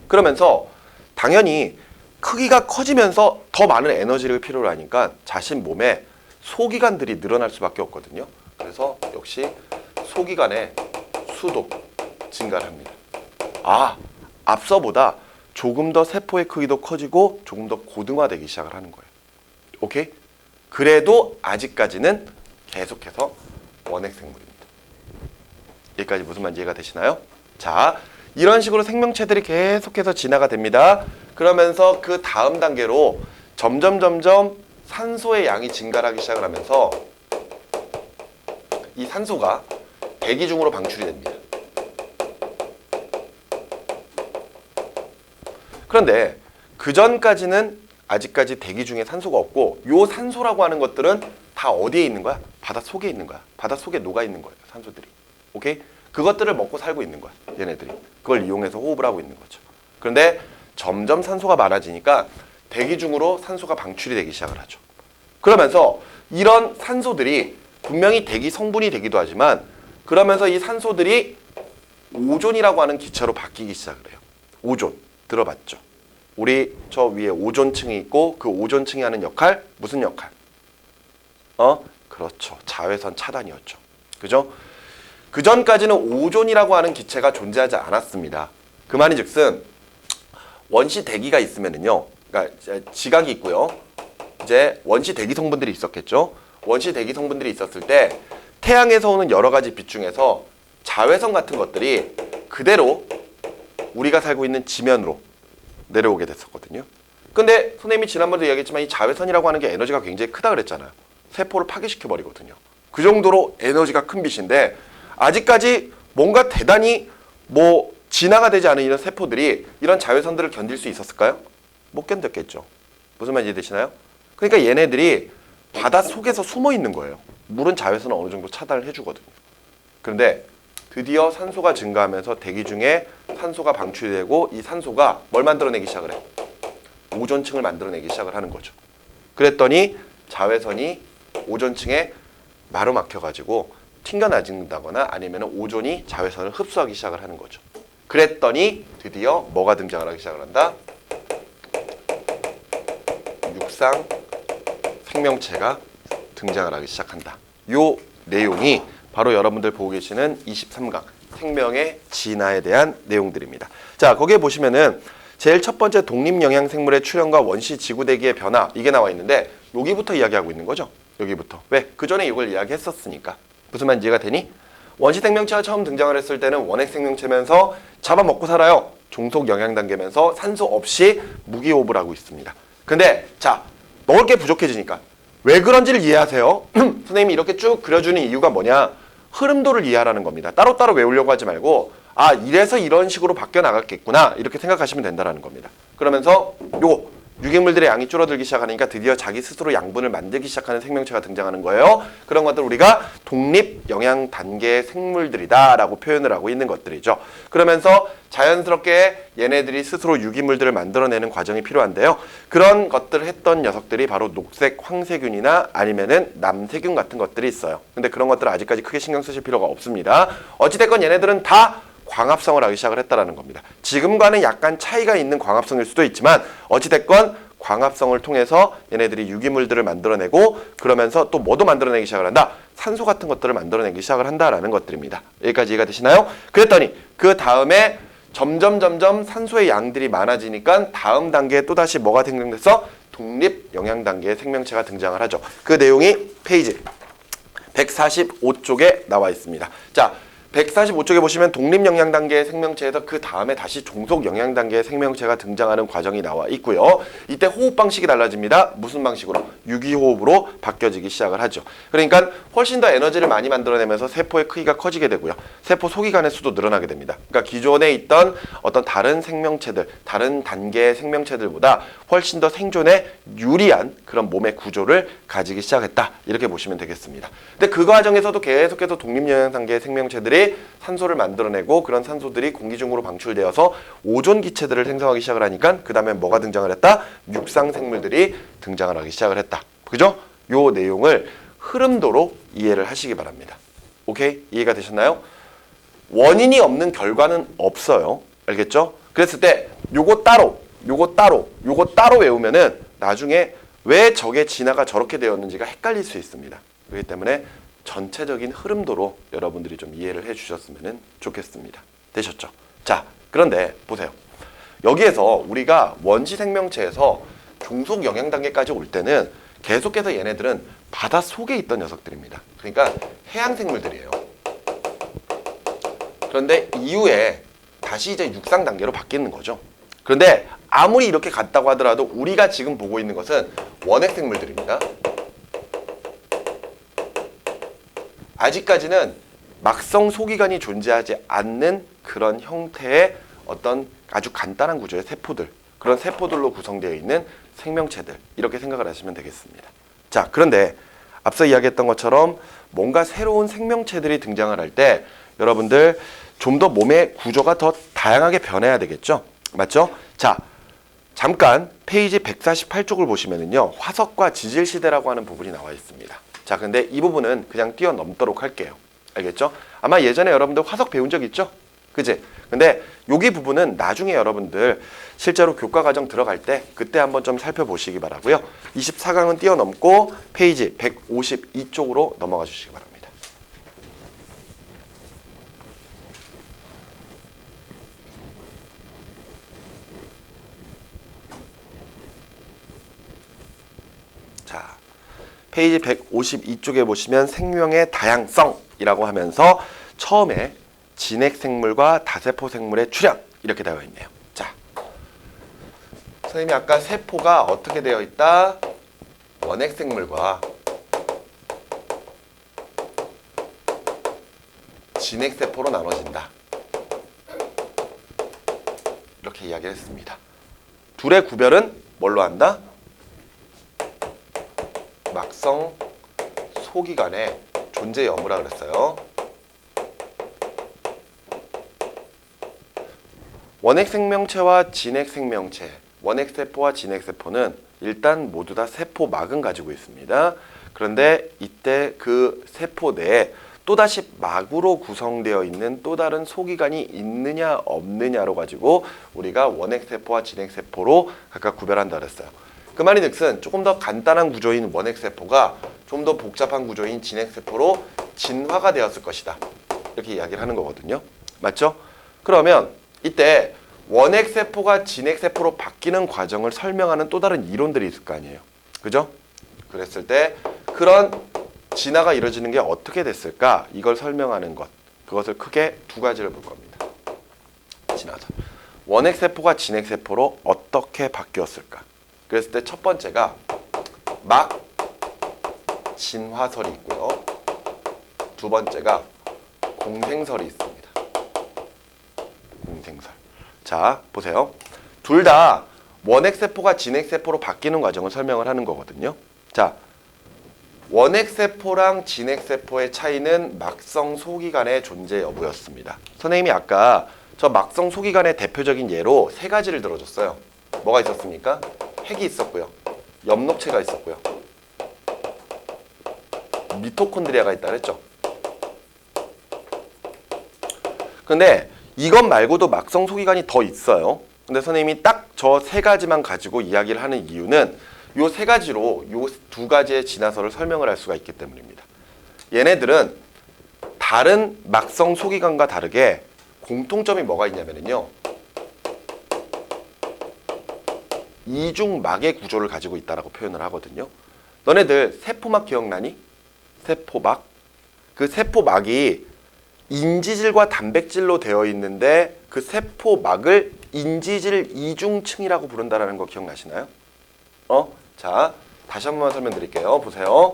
그러면서 당연히 크기가 커지면서 더 많은 에너지를 필요로 하니까 자신 몸에 소기관들이 늘어날 수밖에 없거든요. 그래서 역시 소기관의 수도 증가를 합니다. 앞서보다 조금 더 세포의 크기도 커지고 조금 더 고등화되기 시작을 하는 거예요. 오케이? 그래도 아직까지는 계속해서 원핵생물입니다. 여기까지 무슨 말인지 이해가 되시나요? 자, 이런 식으로 생명체들이 계속해서 진화가 됩니다. 그러면서 그 다음 단계로 점점 산소의 양이 증가하기 시작을 하면서 이 산소가 대기 중으로 방출이 됩니다. 그런데 그 전까지는 아직까지 대기 중에 산소가 없고 요 산소라고 하는 것들은 다 어디에 있는 거야? 바닷속에 있는 거야. 바닷속에 녹아 있는 거예요. 산소들이. 오케이? 그것들을 먹고 살고 있는 거야. 얘네들이. 그걸 이용해서 호흡을 하고 있는 거죠. 그런데 점점 산소가 많아지니까 대기 중으로 산소가 방출이 되기 시작을 하죠. 그러면서 이런 산소들이 분명히 대기 성분이 되기도 하지만 그러면서 이 산소들이 오존이라고 하는 기체로 바뀌기 시작을 해요. 오존. 들어봤죠? 우리 저 위에 오존층이 있고 그 오존층이 하는 역할, 무슨 역할? 그렇죠. 자외선 차단이었죠. 그죠? 그 전까지는 오존이라고 하는 기체가 존재하지 않았습니다. 그 말이 즉슨 원시 대기가 있으면은요, 그러니까 지각이 있고요. 이제 원시 대기 성분들이 있었겠죠. 원시 대기 성분들이 있었을 때 태양에서 오는 여러 가지 빛 중에서 자외선 같은 것들이 그대로 우리가 살고 있는 지면으로 내려오게 됐었거든요. 근데 선생님이 지난번에도 이야기했지만 이 자외선이라고 하는 게 에너지가 굉장히 크다 그랬잖아요. 세포를 파괴시켜 버리거든요. 그 정도로 에너지가 큰 빛인데 아직까지 뭔가 대단히 진화가 되지 않은 이런 세포들이 이런 자외선들을 견딜 수 있었을까요? 못 견뎠겠죠. 무슨 말인지 되시나요? 그러니까 얘네들이 바닷속에서 숨어 있는 거예요. 물은 자외선을 어느 정도 차단을 해주거든요. 그런데 드디어 산소가 증가하면서 대기 중에 산소가 방출되고 이 산소가 뭘 만들어내기 시작을 해? 오존층을 만들어내기 시작을 하는 거죠. 그랬더니 자외선이 오존층에 마루막혀가지고 튕겨나진다거나 아니면 오존이 자외선을 흡수하기 시작을 하는 거죠. 그랬더니 드디어 뭐가 등장을 하기 시작을 한다? 육상 생명체가 등장을 하기 시작한다. 요 내용이 바로 여러분들 보고 계시는 23강 생명의 진화에 대한 내용들입니다. 자, 거기에 보시면은 제일 첫 번째 독립영양생물의 출현과 원시 지구대기의 변화 이게 나와 있는데 여기부터 이야기하고 있는 거죠. 여기부터. 왜? 그 전에 이걸 이야기했었으니까. 무슨 말인지 이해가 되니? 원시 생명체가 처음 등장을 했을 때는 원핵 생명체면서 잡아먹고 살아요. 종속 영양 단계면서 산소 없이 무기호흡을 하고 있습니다. 근데 자, 먹을 게 부족해지니까 왜 그런지를 이해하세요. 선생님이 이렇게 쭉 그려주는 이유가 뭐냐? 흐름도를 이해하라는 겁니다. 따로따로 외우려고 하지 말고 이래서 이런 식으로 바뀌어 나갔겠구나 이렇게 생각하시면 된다는 겁니다. 그러면서 요거 유기물들의 양이 줄어들기 시작하니까 드디어 자기 스스로 양분을 만들기 시작하는 생명체가 등장하는 거예요. 그런 것들 우리가 독립 영양 단계의 생물들이다라고 표현을 하고 있는 것들이죠. 그러면서 자연스럽게 얘네들이 스스로 유기물들을 만들어내는 과정이 필요한데요. 그런 것들을 했던 녀석들이 바로 녹색 황세균이나 아니면은 남세균 같은 것들이 있어요. 근데 그런 것들은 아직까지 크게 신경 쓰실 필요가 없습니다. 어찌됐건 얘네들은 다 광합성을 하기 시작을 했다라는 겁니다. 지금과는 약간 차이가 있는 광합성일 수도 있지만 어찌됐건 광합성을 통해서 얘네들이 유기물들을 만들어내고 그러면서 또 뭐도 만들어내기 시작을 한다. 산소 같은 것들을 만들어내기 시작을 한다라는 것들입니다. 여기까지 이해가 되시나요? 그랬더니 그 다음에 점점 산소의 양들이 많아지니까 다음 단계에 또다시 뭐가 등장됐어? 독립 영양 단계의 생명체가 등장을 하죠. 그 내용이 페이지 145쪽에 나와 있습니다. 자, 145쪽에 보시면 독립영양 단계의 생명체에서 그 다음에 다시 종속 영양 단계의 생명체가 등장하는 과정이 나와 있고요. 이때 호흡 방식이 달라집니다. 무슨 방식으로? 유기호흡으로 바뀌어지기 시작을 하죠. 그러니까 훨씬 더 에너지를 많이 만들어내면서 세포의 크기가 커지게 되고요. 세포 소기관의 수도 늘어나게 됩니다. 그러니까 기존에 있던 어떤 다른 생명체들, 다른 단계의 생명체들보다 훨씬 더 생존에 유리한 그런 몸의 구조를 가지기 시작했다. 이렇게 보시면 되겠습니다. 근데 그 과정에서도 계속해서 독립영양 단계의 생명체들이 산소를 만들어내고 그런 산소들이 공기 중으로 방출되어서 오존 기체들을 생성하기 시작을 하니까 그 다음에 뭐가 등장을 했다? 육상 생물들이 등장을 하기 시작을 했다. 그죠? 요 내용을 흐름도로 이해를 하시기 바랍니다. 오케이? 이해가 되셨나요? 원인이 없는 결과는 없어요. 알겠죠? 그랬을 때 요거 따로 외우면은 나중에 왜 저게 진화가 저렇게 되었는지가 헷갈릴 수 있습니다. 그렇기 때문에 전체적인 흐름도로 여러분들이 좀 이해를 해주셨으면 좋겠습니다. 되셨죠? 자, 그런데 보세요. 여기에서 우리가 원시 생명체에서 종속 영양 단계까지 올 때는 계속해서 얘네들은 바다 속에 있던 녀석들입니다. 그러니까 해양 생물들이에요. 그런데 이후에 다시 이제 육상 단계로 바뀌는 거죠. 그런데 아무리 이렇게 갔다고 하더라도 우리가 지금 보고 있는 것은 원핵 생물들입니다. 아직까지는 막성 소기관이 존재하지 않는 그런 형태의 어떤 아주 간단한 구조의 세포들, 그런 세포들로 구성되어 있는 생명체들, 이렇게 생각을 하시면 되겠습니다. 자, 그런데 앞서 이야기했던 것처럼 뭔가 새로운 생명체들이 등장을 할 때 여러분들 좀 더 몸의 구조가 더 다양하게 변해야 되겠죠? 맞죠? 자, 잠깐 페이지 148쪽을 보시면은요, 화석과 지질 시대라고 하는 부분이 나와 있습니다. 자, 근데 이 부분은 그냥 뛰어넘도록 할게요. 알겠죠? 아마 예전에 여러분들 화석 배운 적 있죠? 그지? 근데 여기 부분은 나중에 여러분들 실제로 교과 과정 들어갈 때 그때 한번 좀 살펴보시기 바라고요. 24강은 뛰어넘고 페이지 152쪽으로 넘어가 주시기 바랍니다. 자, 페이지 152쪽에 보시면 생명의 다양성이라고 하면서 처음에 진핵생물과 다세포 생물의 출현 이렇게 되어 있네요. 자, 선생님이 아까 세포가 어떻게 되어 있다? 원핵생물과 진핵세포로 나눠진다. 이렇게 이야기를 했습니다. 둘의 구별은 뭘로 한다? 막성 소기관의 존재 여부라 그랬어요. 원핵생명체와 진핵생명체, 원핵세포와 진핵세포는 일단 모두 다 세포막은 가지고 있습니다. 그런데 이때 그 세포 내에 또다시 막으로 구성되어 있는 또 다른 소기관이 있느냐 없느냐로 가지고 우리가 원핵세포와 진핵세포로 각각 구별한다 그랬어요. 그 말이 즉슨 조금 더 간단한 구조인 원핵세포가 좀 더 복잡한 구조인 진핵세포로 진화가 되었을 것이다. 이렇게 이야기를 하는 거거든요. 맞죠? 그러면 이때 원핵세포가 진핵세포로 바뀌는 과정을 설명하는 또 다른 이론들이 있을 거 아니에요. 그죠? 그랬을 때 그런 진화가 이루어지는 게 어떻게 됐을까? 이걸 설명하는 것. 그것을 크게 두 가지를 볼 겁니다. 진화설. 원핵세포가 진핵세포로 어떻게 바뀌었을까? 그랬을 때 첫 번째가 막 진화설이 있고요. 두 번째가 공생설이 있습니다. 공생설. 자, 보세요. 둘 다 원핵세포가 진핵세포로 바뀌는 과정을 설명을 하는 거거든요. 자, 원핵세포랑 진핵세포의 차이는 막성 소기관의 존재 여부였습니다. 선생님이 아까 저 막성 소기관의 대표적인 예로 세 가지를 들어줬어요. 뭐가 있었습니까? 핵이 있었고요. 엽록체가 있었고요. 미토콘드리아가 있다 그랬죠. 근데 이것 말고도 막성 소기관이 더 있어요. 근데 선생님이 딱 저 세 가지만 가지고 이야기를 하는 이유는 요 세 가지로 요 두 가지의 진화설을 설명을 할 수가 있기 때문입니다. 얘네들은 다른 막성 소기관과 다르게 공통점이 뭐가 있냐면요. 이중막의 구조를 가지고 있다라고 표현을 하거든요. 너네들 세포막 기억나니? 세포막. 그 세포막이 인지질과 단백질로 되어 있는데 그 세포막을 인지질 이중층이라고 부른다라는 거 기억나시나요? 자, 다시 한 번만 설명드릴게요. 보세요.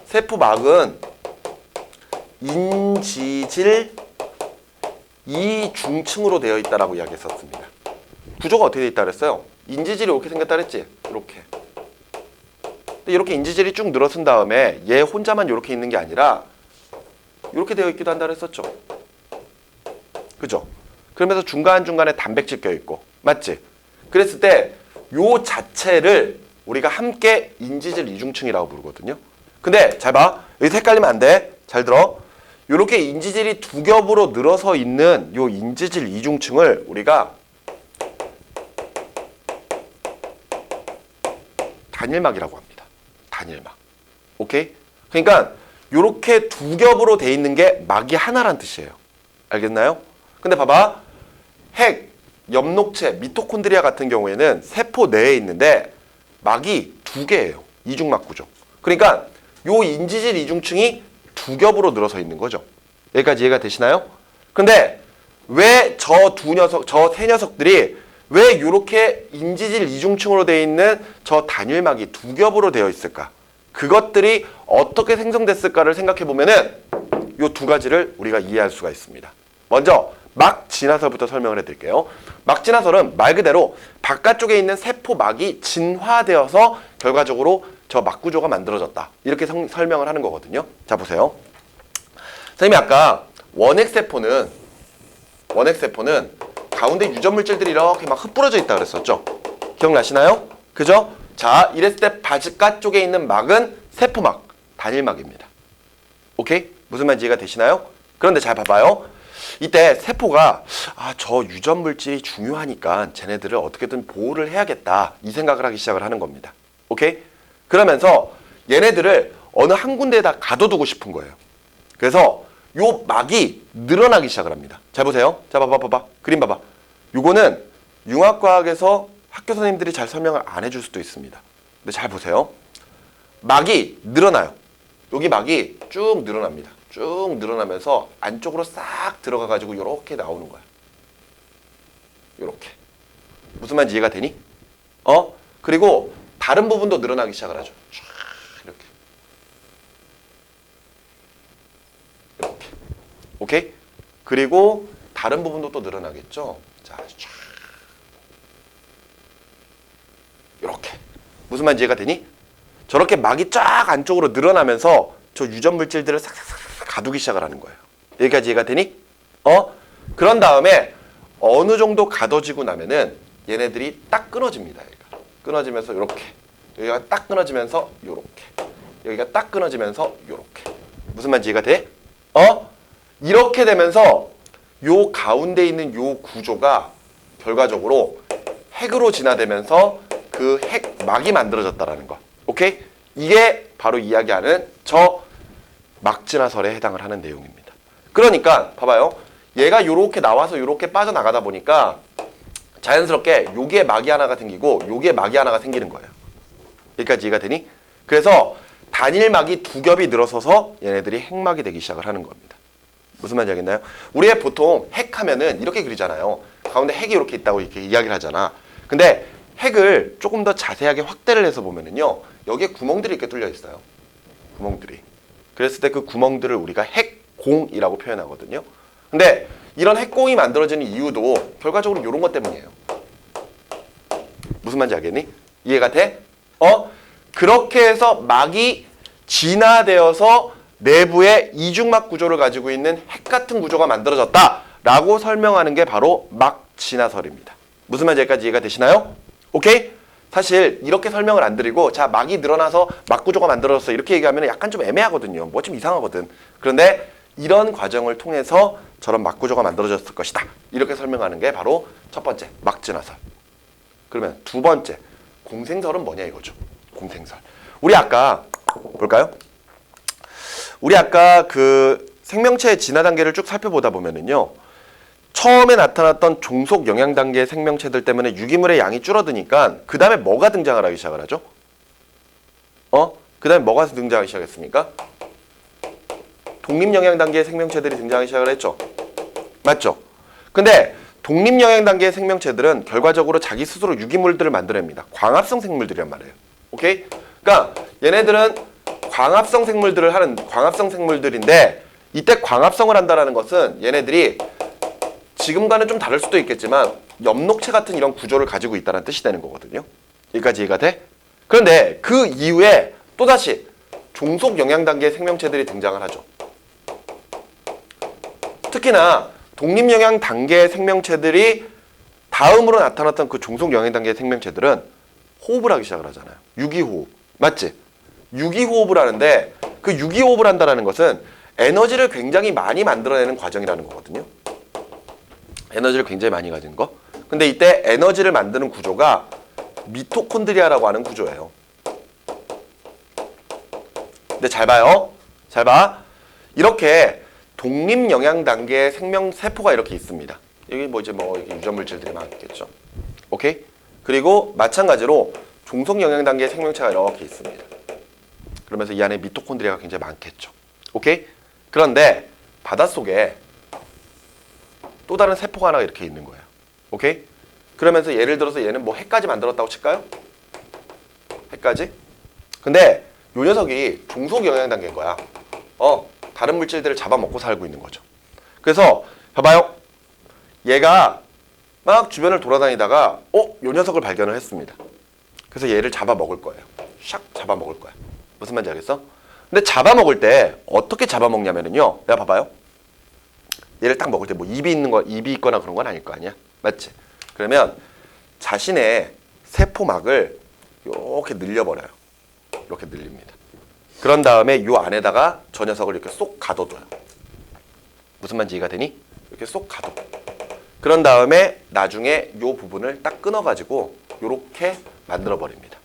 세포막은 인지질 이중층으로 되어 있다라고 이야기했었습니다. 구조가 어떻게 되어 있다 그랬어요? 인지질이 이렇게 생겼다 그랬지? 이렇게. 근데 이렇게 인지질이 쭉 늘어선 다음에 얘 혼자만 이렇게 있는 게 아니라 이렇게 되어 있기도 한다 그랬었죠. 그죠? 그러면서 중간중간에 단백질 껴있고 맞지? 그랬을 때 요 자체를 우리가 함께 인지질 이중층이라고 부르거든요. 근데 잘 봐. 여기서 헷갈리면 안 돼. 잘 들어. 요렇게 인지질이 두 겹으로 늘어서 있는 요 인지질 이중층을 우리가 단일막이라고 합니다. 단일막. 오케이? 그러니까 요렇게 두 겹으로 돼 있는 게 막이 하나란 뜻이에요. 알겠나요? 근데 봐봐. 핵, 엽록체, 미토콘드리아 같은 경우에는 세포 내에 있는데 막이 두 개예요. 이중막 구조. 그러니까 요 인지질 이중층이 두 겹으로 늘어서 있는 거죠. 여기까지 이해가 되시나요? 근데 왜 저 세 녀석들이 왜 이렇게 인지질 이중층으로 되어 있는 저 단일막이 두 겹으로 되어 있을까? 그것들이 어떻게 생성됐을까를 생각해 보면은 요 두 가지를 우리가 이해할 수가 있습니다. 먼저 막 진화설부터 설명을 해드릴게요. 막 진화설은 말 그대로 바깥쪽에 있는 세포막이 진화되어서 결과적으로 저 막 구조가 만들어졌다. 이렇게 설명을 하는 거거든요. 자, 보세요. 선생님이 아까 원핵세포는 가운데 유전물질들이 이렇게 막 흩뿌려져 있다 그랬었죠. 기억나시나요? 그죠? 자, 이랬을 때 바깥쪽에 있는 막은 세포막, 단일막입니다. 오케이? 무슨 말인지 이해가 되시나요? 그런데 잘 봐봐요. 이때 세포가 저 유전물질이 중요하니까 쟤네들을 어떻게든 보호를 해야겠다 이 생각을 하기 시작을 하는 겁니다. 오케이? 그러면서 얘네들을 어느 한 군데에다 가둬두고 싶은 거예요. 그래서 요 막이 늘어나기 시작을 합니다. 잘 보세요. 자, 봐봐. 그림 봐봐. 요거는 융합과학에서 학교 선생님들이 잘 설명을 안 해줄 수도 있습니다. 근데 잘 보세요. 막이 늘어나요. 여기 막이 쭉 늘어납니다. 쭉 늘어나면서 안쪽으로 싹 들어가가지고 이렇게 나오는 거야. 이렇게. 무슨 말인지 이해가 되니? 그리고 다른 부분도 늘어나기 시작을 하죠. 이렇게. 이렇게. 오케이? 그리고 다른 부분도 또 늘어나겠죠? 자, 쫙. 이렇게. 무슨 말인지 이해가 되니? 저렇게 막이 쫙 안쪽으로 늘어나면서 저 유전 물질들을 싹싹싹 가두기 시작을 하는 거예요. 여기까지 이해가 되니? 그런 다음에 어느 정도 가둬지고 나면은 얘네들이 딱 끊어집니다. 여기가. 끊어지면서 이렇게. 여기가 딱 끊어지면서 요렇게. 여기가 딱 끊어지면서 요렇게. 무슨 말인지 이해가 돼? 이렇게 되면서 요 가운데 있는 요 구조가 결과적으로 핵으로 진화되면서 그 핵막이 만들어졌다라는 거. 오케이? 이게 바로 이야기하는 저 막진화설에 해당을 하는 내용입니다. 그러니까 봐봐요. 얘가 요렇게 나와서 요렇게 빠져나가다 보니까 자연스럽게 요게 막이 하나가 생기고 요게 막이 하나가 생기는 거예요. 여기까지 이해가 되니? 그래서 단일막이 두 겹이 늘어서서 얘네들이 핵막이 되기 시작을 하는 겁니다. 무슨 말인지 알겠나요? 우리의 보통 핵하면은 이렇게 그리잖아요. 가운데 핵이 이렇게 있다고 이렇게 이야기를 하잖아. 근데 핵을 조금 더 자세하게 확대를 해서 보면은요. 여기에 구멍들이 이렇게 뚫려 있어요. 구멍들이. 그랬을 때 그 구멍들을 우리가 핵공이라고 표현하거든요. 근데 이런 핵공이 만들어지는 이유도 결과적으로 이런 것 때문이에요. 무슨 말인지 알겠니? 이해가 돼? 그렇게 해서 막이 진화되어서 내부에 이중막 구조를 가지고 있는 핵 같은 구조가 만들어졌다라고 설명하는 게 바로 막 진화설입니다. 무슨 말인지 여기까지 이해가 되시나요? 오케이? 사실 이렇게 설명을 안 드리고 자 막이 늘어나서 막 구조가 만들어졌어 이렇게 얘기하면 약간 좀 애매하거든요. 뭐 좀 이상하거든. 그런데 이런 과정을 통해서 저런 막 구조가 만들어졌을 것이다. 이렇게 설명하는 게 바로 첫 번째 막 진화설. 그러면 두 번째 공생설은 뭐냐 이거죠. 공생설. 우리 아까 볼까요? 우리 아까 그 생명체의 진화 단계를 쭉 살펴보다 보면은요. 처음에 나타났던 종속 영양 단계의 생명체들 때문에 유기물의 양이 줄어드니까 그 다음에 뭐가 등장을 하기 시작을 하죠? 그 다음에 뭐가 등장하기 시작했습니까? 독립 영양 단계의 생명체들이 등장하기 시작을 했죠. 맞죠? 근데 독립 영양 단계의 생명체들은 결과적으로 자기 스스로 유기물들을 만들어냅니다. 광합성 생물들이란 말이에요. 오케이? 그러니까 얘네들은 광합성 생물들을 하는 광합성 생물들인데 이때 광합성을 한다는 것은 얘네들이 지금과는 좀 다를 수도 있겠지만 엽록체 같은 이런 구조를 가지고 있다는 뜻이 되는 거거든요. 여기까지 이해가 돼? 그런데 그 이후에 또다시 종속 영양 단계의 생명체들이 등장을 하죠. 특히나 독립 영양 단계의 생명체들이 다음으로 나타났던 그 종속 영양 단계의 생명체들은 호흡을 하기 시작을 하잖아요. 유기호흡. 맞지? 유기호흡을 하는데 그 유기호흡을 한다는 것은 에너지를 굉장히 많이 만들어내는 과정이라는 거거든요. 에너지를 굉장히 많이 가진 거. 근데 이때 에너지를 만드는 구조가 미토콘드리아라고 하는 구조예요. 근데 잘 봐요. 잘 봐. 이렇게 독립 영양 단계의 생명 세포가 이렇게 있습니다. 여기 뭐 이제 뭐 유전 물질들이 많겠죠. 오케이? 그리고 마찬가지로 종속 영양 단계의 생명체가 이렇게 있습니다. 그러면서 이 안에 미토콘드리아가 굉장히 많겠죠. 오케이? 그런데 바닷속에 또 다른 세포가 하나 이렇게 있는 거예요. 오케이? 그러면서 예를 들어서 얘는 뭐 핵까지 만들었다고 칠까요? 핵까지? 근데 요 녀석이 종속 영양 단계인 거야. 다른 물질들을 잡아먹고 살고 있는 거죠. 그래서 봐봐요. 얘가 막 주변을 돌아다니다가 요 녀석을 발견을 했습니다. 그래서 얘를 잡아먹을 거예요. 샥 잡아먹을 거야. 무슨 말인지 알겠어? 근데 잡아먹을 때 어떻게 잡아먹냐면요. 내가 봐봐요. 얘를 딱 먹을 때 뭐 입이 있거나 그런 건 아닐 거 아니야. 맞지? 그러면 자신의 세포막을 이렇게 늘려버려요. 이렇게 늘립니다. 그런 다음에 이 안에다가 저 녀석을 이렇게 쏙 가둬둬요. 무슨 말인지 이해가 되니? 이렇게 쏙 가둬. 그런 다음에 나중에 이 부분을 딱 끊어가지고 이렇게 만들어버립니다.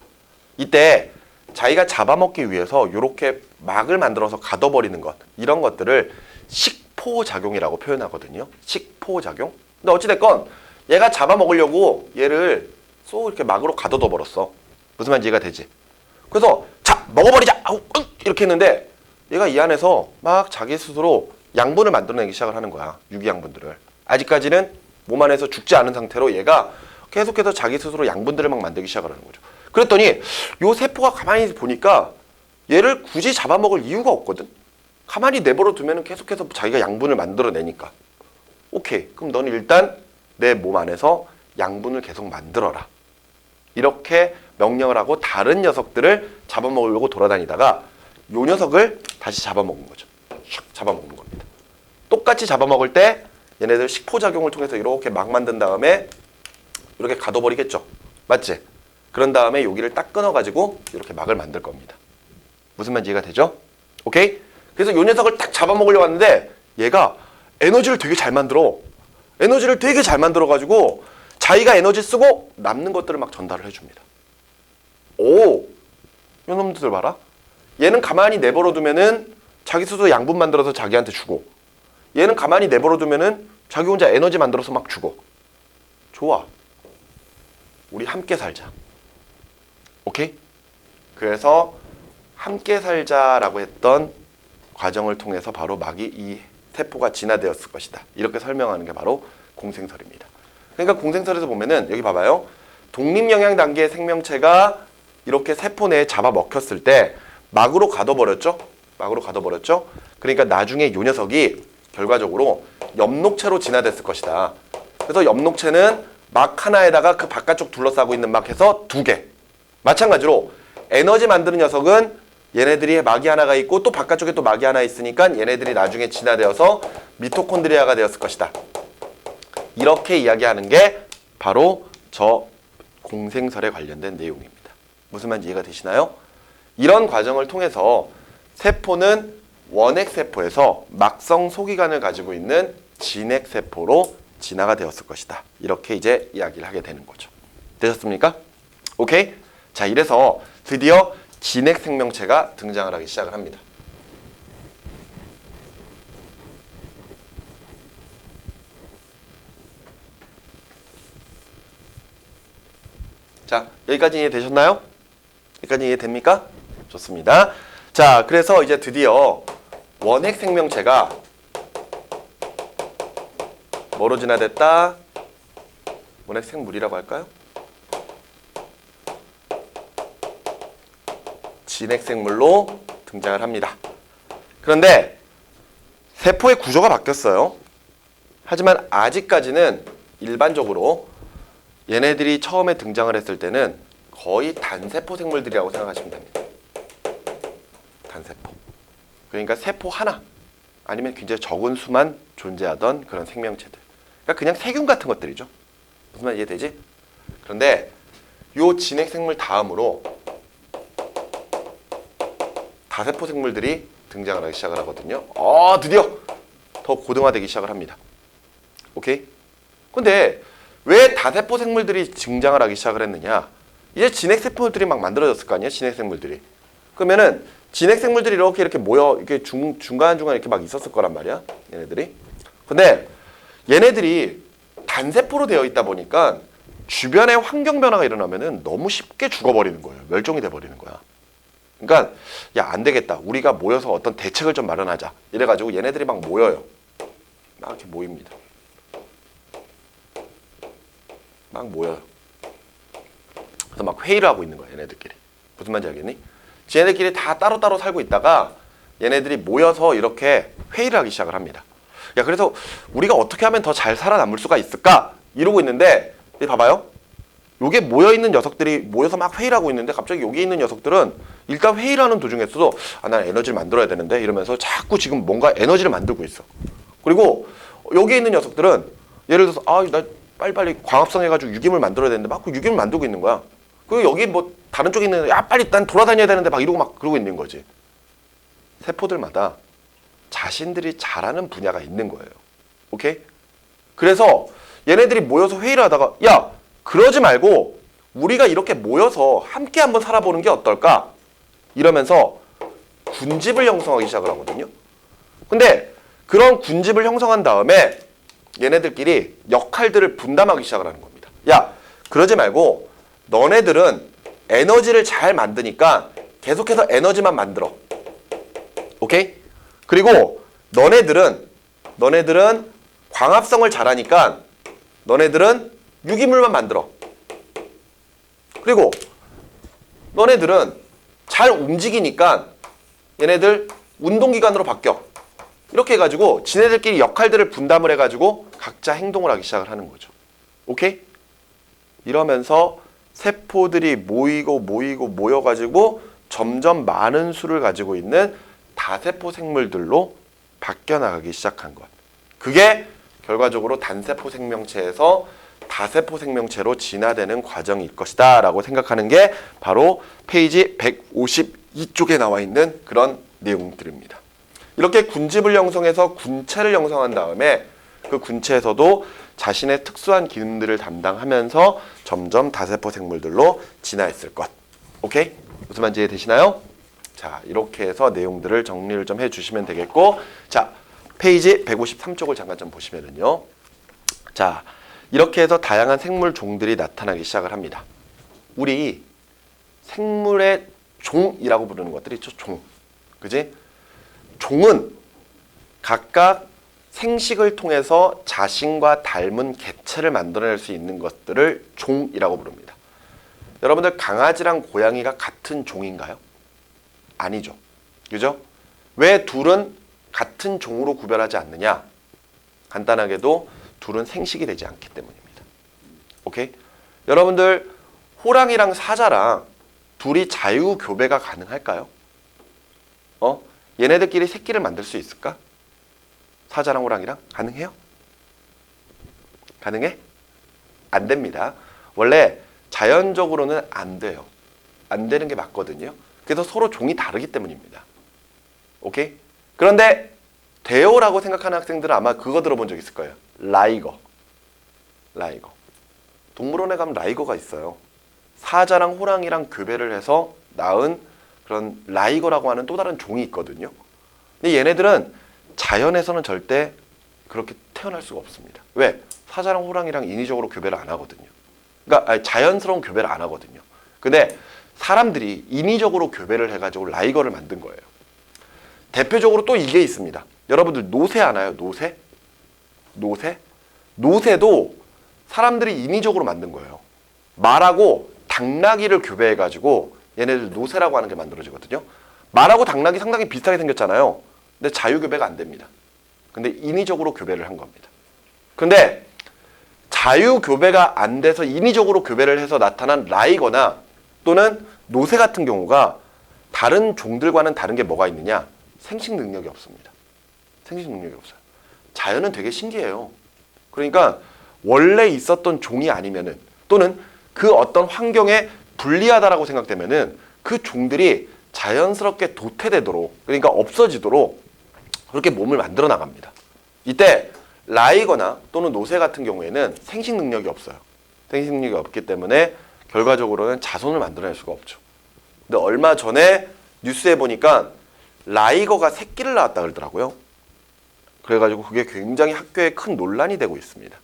이때 자기가 잡아먹기 위해서 이렇게 막을 만들어서 가둬버리는 것, 이런 것들을 식포작용이라고 표현하거든요. 식포작용. 근데 어찌됐건 얘가 잡아먹으려고 얘를 쏙 이렇게 막으로 가둬둬 버렸어. 무슨 말인지 이해가 되지? 그래서 자 먹어버리자 아우 이렇게 했는데 얘가 이 안에서 막 자기 스스로 양분을 만들어내기 시작을 하는 거야. 유기양분들을. 아직까지는 몸 안에서 죽지 않은 상태로 얘가 계속해서 자기 스스로 양분들을 막 만들기 시작을 하는 거죠. 그랬더니 요 세포가 가만히 보니까 얘를 굳이 잡아먹을 이유가 없거든. 가만히 내버려 두면 계속해서 자기가 양분을 만들어내니까. 오케이, 그럼 너는 일단 내 몸 안에서 양분을 계속 만들어라. 이렇게 명령을 하고 다른 녀석들을 잡아먹으려고 돌아다니다가 요 녀석을 다시 잡아먹은 거죠. 샥 잡아먹는 겁니다. 똑같이 잡아먹을 때 얘네들 식포작용을 통해서 이렇게 막 만든 다음에 이렇게 가둬버리겠죠. 맞지? 그런 다음에 여기를 딱 끊어가지고 이렇게 막을 만들 겁니다. 무슨 말인지 이해가 되죠? 오케이? 그래서 요 녀석을 딱 잡아먹으려고 하는데 얘가 에너지를 되게 잘 만들어. 에너지를 되게 잘 만들어가지고 자기가 에너지 쓰고 남는 것들을 막 전달을 해줍니다. 오! 이놈들 봐라. 얘는 가만히 내버려 두면은 자기 스스로 양분 만들어서 자기한테 주고, 얘는 가만히 내버려 두면은 자기 혼자 에너지 만들어서 막 주고. 좋아. 우리 함께 살자. 오케이? 그래서 함께 살자라고 했던 과정을 통해서 바로 막이 이 세포가 진화되었을 것이다. 이렇게 설명하는 게 바로 공생설입니다. 그러니까 공생설에서 보면은 여기 봐봐요. 독립영양 단계의 생명체가 이렇게 세포 내에 잡아먹혔을 때 막으로 가둬버렸죠? 막으로 가둬버렸죠? 그러니까 나중에 이 녀석이 결과적으로 엽록체로 진화됐을 것이다. 그래서 엽록체는 막 하나에다가 그 바깥쪽 둘러싸고 있는 막 해서 2개. 마찬가지로 에너지 만드는 녀석은 얘네들이 막이 하나가 있고 또 바깥쪽에 또 막이 하나 있으니까 얘네들이 나중에 진화되어서 미토콘드리아가 되었을 것이다. 이렇게 이야기하는 게 바로 저 공생설에 관련된 내용입니다. 무슨 말인지 이해가 되시나요? 이런 과정을 통해서 세포는 원핵세포에서 막성 소기관을 가지고 있는 진핵세포로 진화가 되었을 것이다. 이렇게 이제 이야기를 하게 되는 거죠. 되셨습니까? 오케이? 자, 이래서 드디어 진핵 생명체가 등장을 하기 시작을 합니다. 자, 여기까지 이해되셨나요? 여기까지 이해됩니까? 좋습니다. 자, 그래서 이제 드디어 원핵 생명체가 뭐로 진화됐다? 원핵 생물이라고 할까요? 진핵 생물로 등장을 합니다. 그런데 세포의 구조가 바뀌었어요. 하지만 아직까지는 일반적으로 얘네들이 처음에 등장을 했을 때는 거의 단세포 생물들이라고 생각하시면 됩니다. 단세포. 그러니까 세포 하나 아니면 굉장히 적은 수만 존재하던 그런 생명체들. 그러니까 그냥 세균 같은 것들이죠. 무슨 말 이해되지? 그런데 요 진핵 생물 다음으로 다세포 생물들이 등장을 하기 시작을 하거든요. 드디어 더 고등화되기 시작을 합니다. 오케이? 근데 왜 다세포 생물들이 등장을 하기 시작을 했느냐? 이제 진핵세포들이 막 만들어졌을 거 아니에요? 진핵생물들이. 그러면은 진핵생물들이 이렇게 모여 이렇게 중간중간 이렇게 막 있었을 거란 말이야. 얘네들이. 근데 얘네들이 단세포로 되어 있다 보니까 주변에 환경 변화가 일어나면은 너무 쉽게 죽어버리는 거예요. 멸종이 돼버리는 거야. 그러니까 야, 안 되겠다. 우리가 모여서 어떤 대책을 좀 마련하자. 이래가지고 얘네들이 막 모여요. 막 이렇게 모입니다. 막 모여요. 그래서 막 회의를 하고 있는 거야, 얘네들끼리. 무슨 말인지 알겠니? 얘네들끼리 다 따로따로 살고 있다가 얘네들이 모여서 이렇게 회의를 하기 시작을 합니다. 야, 그래서 우리가 어떻게 하면 더 잘 살아남을 수가 있을까? 이러고 있는데, 봐봐요. 요게 모여있는 녀석들이 모여서 막 회의를 하고 있는데 갑자기 여기 있는 녀석들은 일단 회의를 하는 도중에서도 난 에너지를 만들어야 되는데 이러면서 자꾸 지금 뭔가 에너지를 만들고 있어. 그리고 여기 있는 녀석들은 예를 들어서 나 빨리빨리 광합성 해가지고 유기물 만들어야 되는데 막 그 유기물 만들고 있는 거야. 그리고 여기 뭐 다른 쪽에 있는 야 빨리 난 돌아다녀야 되는데 막 이러고 막 그러고 있는 거지. 세포들마다 자신들이 잘하는 분야가 있는 거예요. 오케이? 그래서 얘네들이 모여서 회의를 하다가 야 그러지 말고 우리가 이렇게 모여서 함께 한번 살아보는 게 어떨까? 이러면서 군집을 형성하기 시작을 하거든요. 근데 그런 군집을 형성한 다음에 얘네들끼리 역할들을 분담하기 시작을 하는 겁니다. 야, 그러지 말고 너네들은 에너지를 잘 만드니까 계속해서 에너지만 만들어. 오케이? 그리고 너네들은 광합성을 잘하니까 너네들은 유기물만 만들어. 그리고 너네들은 잘 움직이니까 얘네들 운동기관으로 바뀌어. 이렇게 해가지고 지네들끼리 역할들을 분담을 해가지고 각자 행동을 하기 시작을 하는 거죠. 오케이? 이러면서 세포들이 모여가지고 점점 많은 수를 가지고 있는 다세포 생물들로 바뀌어 나가기 시작한 것. 그게 결과적으로 단세포 생명체에서 다세포 생명체로 진화되는 과정일 것이다 라고 생각하는 게 바로 페이지 152쪽에 나와 있는 그런 내용들입니다. 이렇게 군집을 형성해서 군체를 형성한 다음에 그 군체에서도 자신의 특수한 기능들을 담당하면서 점점 다세포 생물들로 진화했을 것. 오케이? 무슨 말인지 이해되시나요? 자, 이렇게 해서 내용들을 정리를 좀 해주시면 되겠고, 자, 페이지 153쪽을 잠깐 좀 보시면은요. 자, 이렇게 해서 다양한 생물 종들이 나타나기 시작을 합니다. 우리 생물의 종이라고 부르는 것들이 있죠. 종. 그지? 종은 각각 생식을 통해서 자신과 닮은 개체를 만들어낼 수 있는 것들을 종이라고 부릅니다. 여러분들 강아지랑 고양이가 같은 종인가요? 아니죠. 그죠? 왜 둘은 같은 종으로 구별하지 않느냐? 간단하게도 둘은 생식이 되지 않기 때문입니다. 오케이? 여러분들 호랑이랑 사자랑 둘이 자유 교배가 가능할까요? 얘네들끼리 새끼를 만들 수 있을까? 사자랑 호랑이랑 가능해요? 가능해? 안 됩니다. 원래 자연적으로는 안 돼요. 안 되는 게 맞거든요. 그래서 서로 종이 다르기 때문입니다. 오케이? 그런데 돼요라고 생각하는 학생들은 아마 그거 들어본 적 있을 거예요. 라이거. 동물원에 가면 라이거가 있어요. 사자랑 호랑이랑 교배를 해서 낳은 그런 라이거라고 하는 또 다른 종이 있거든요. 근데 얘네들은 자연에서는 절대 그렇게 태어날 수가 없습니다. 왜? 사자랑 호랑이랑 인위적으로 교배를 안 하거든요. 그러니까 자연스러운 교배를 안 하거든요. 근데 사람들이 인위적으로 교배를 해가지고 라이거를 만든 거예요. 대표적으로 또 이게 있습니다. 여러분들 노새 아나요? 노새도 사람들이 인위적으로 만든 거예요. 말하고 당나귀를 교배해가지고 얘네들 노새라고 하는 게 만들어지거든요. 말하고 당나귀 상당히 비슷하게 생겼잖아요. 근데 자유교배가 안 됩니다. 근데 인위적으로 교배를 한 겁니다. 근데 자유교배가 안 돼서 인위적으로 교배를 해서 나타난 라이거나 또는 노새 같은 경우가 다른 종들과는 다른 게 뭐가 있느냐? 생식 능력이 없습니다. 생식 능력이 없어요. 자연은 되게 신기해요. 그러니까 원래 있었던 종이 아니면은 또는 그 어떤 환경에 불리하다라고 생각되면은 그 종들이 자연스럽게 도태되도록 그러니까 없어지도록 그렇게 몸을 만들어 나갑니다. 이때 라이거나 또는 노새 같은 경우에는 생식 능력이 없어요. 생식 능력이 없기 때문에 결과적으로는 자손을 만들어낼 수가 없죠. 근데 얼마 전에 뉴스에 보니까 라이거가 새끼를 낳았다 그러더라고요. 그래가지고 그게 굉장히 학교에 큰 논란이 되고 있습니다.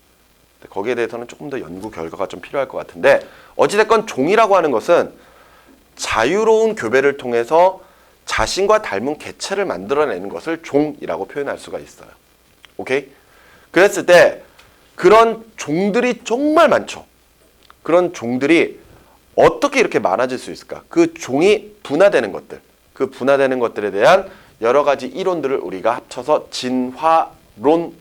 거기에 대해서는 조금 더 연구 결과가 좀 필요할 것 같은데 어찌됐건 종이라고 하는 것은 자유로운 교배를 통해서 자신과 닮은 개체를 만들어내는 것을 종이라고 표현할 수가 있어요. 오케이? 그랬을 때 그런 종들이 정말 많죠. 그런 종들이 어떻게 이렇게 많아질 수 있을까? 그 종이 분화되는 것들, 그 분화되는 것들에 대한 여러 가지 이론들을 우리가 합쳐서 진화론이라고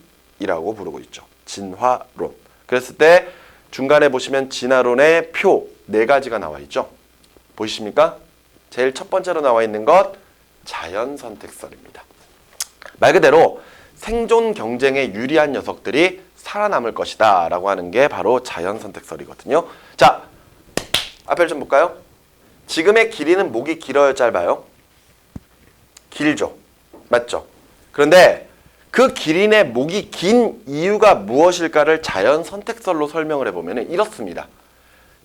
부르고 있죠. 진화론. 그랬을 때 중간에 보시면 진화론의 표 4가지가 나와 있죠. 보이십니까? 제일 첫 번째로 나와 있는 것 자연선택설입니다. 말 그대로 생존 경쟁에 유리한 녀석들이 살아남을 것이다 라고 하는 게 바로 자연선택설이거든요. 자, 앞에를 좀 볼까요? 지금의 길이는 목이 길어요, 짧아요? 길죠. 맞죠? 그런데 그 기린의 목이 긴 이유가 무엇일까를 자연선택설로 설명을 해보면 이렇습니다.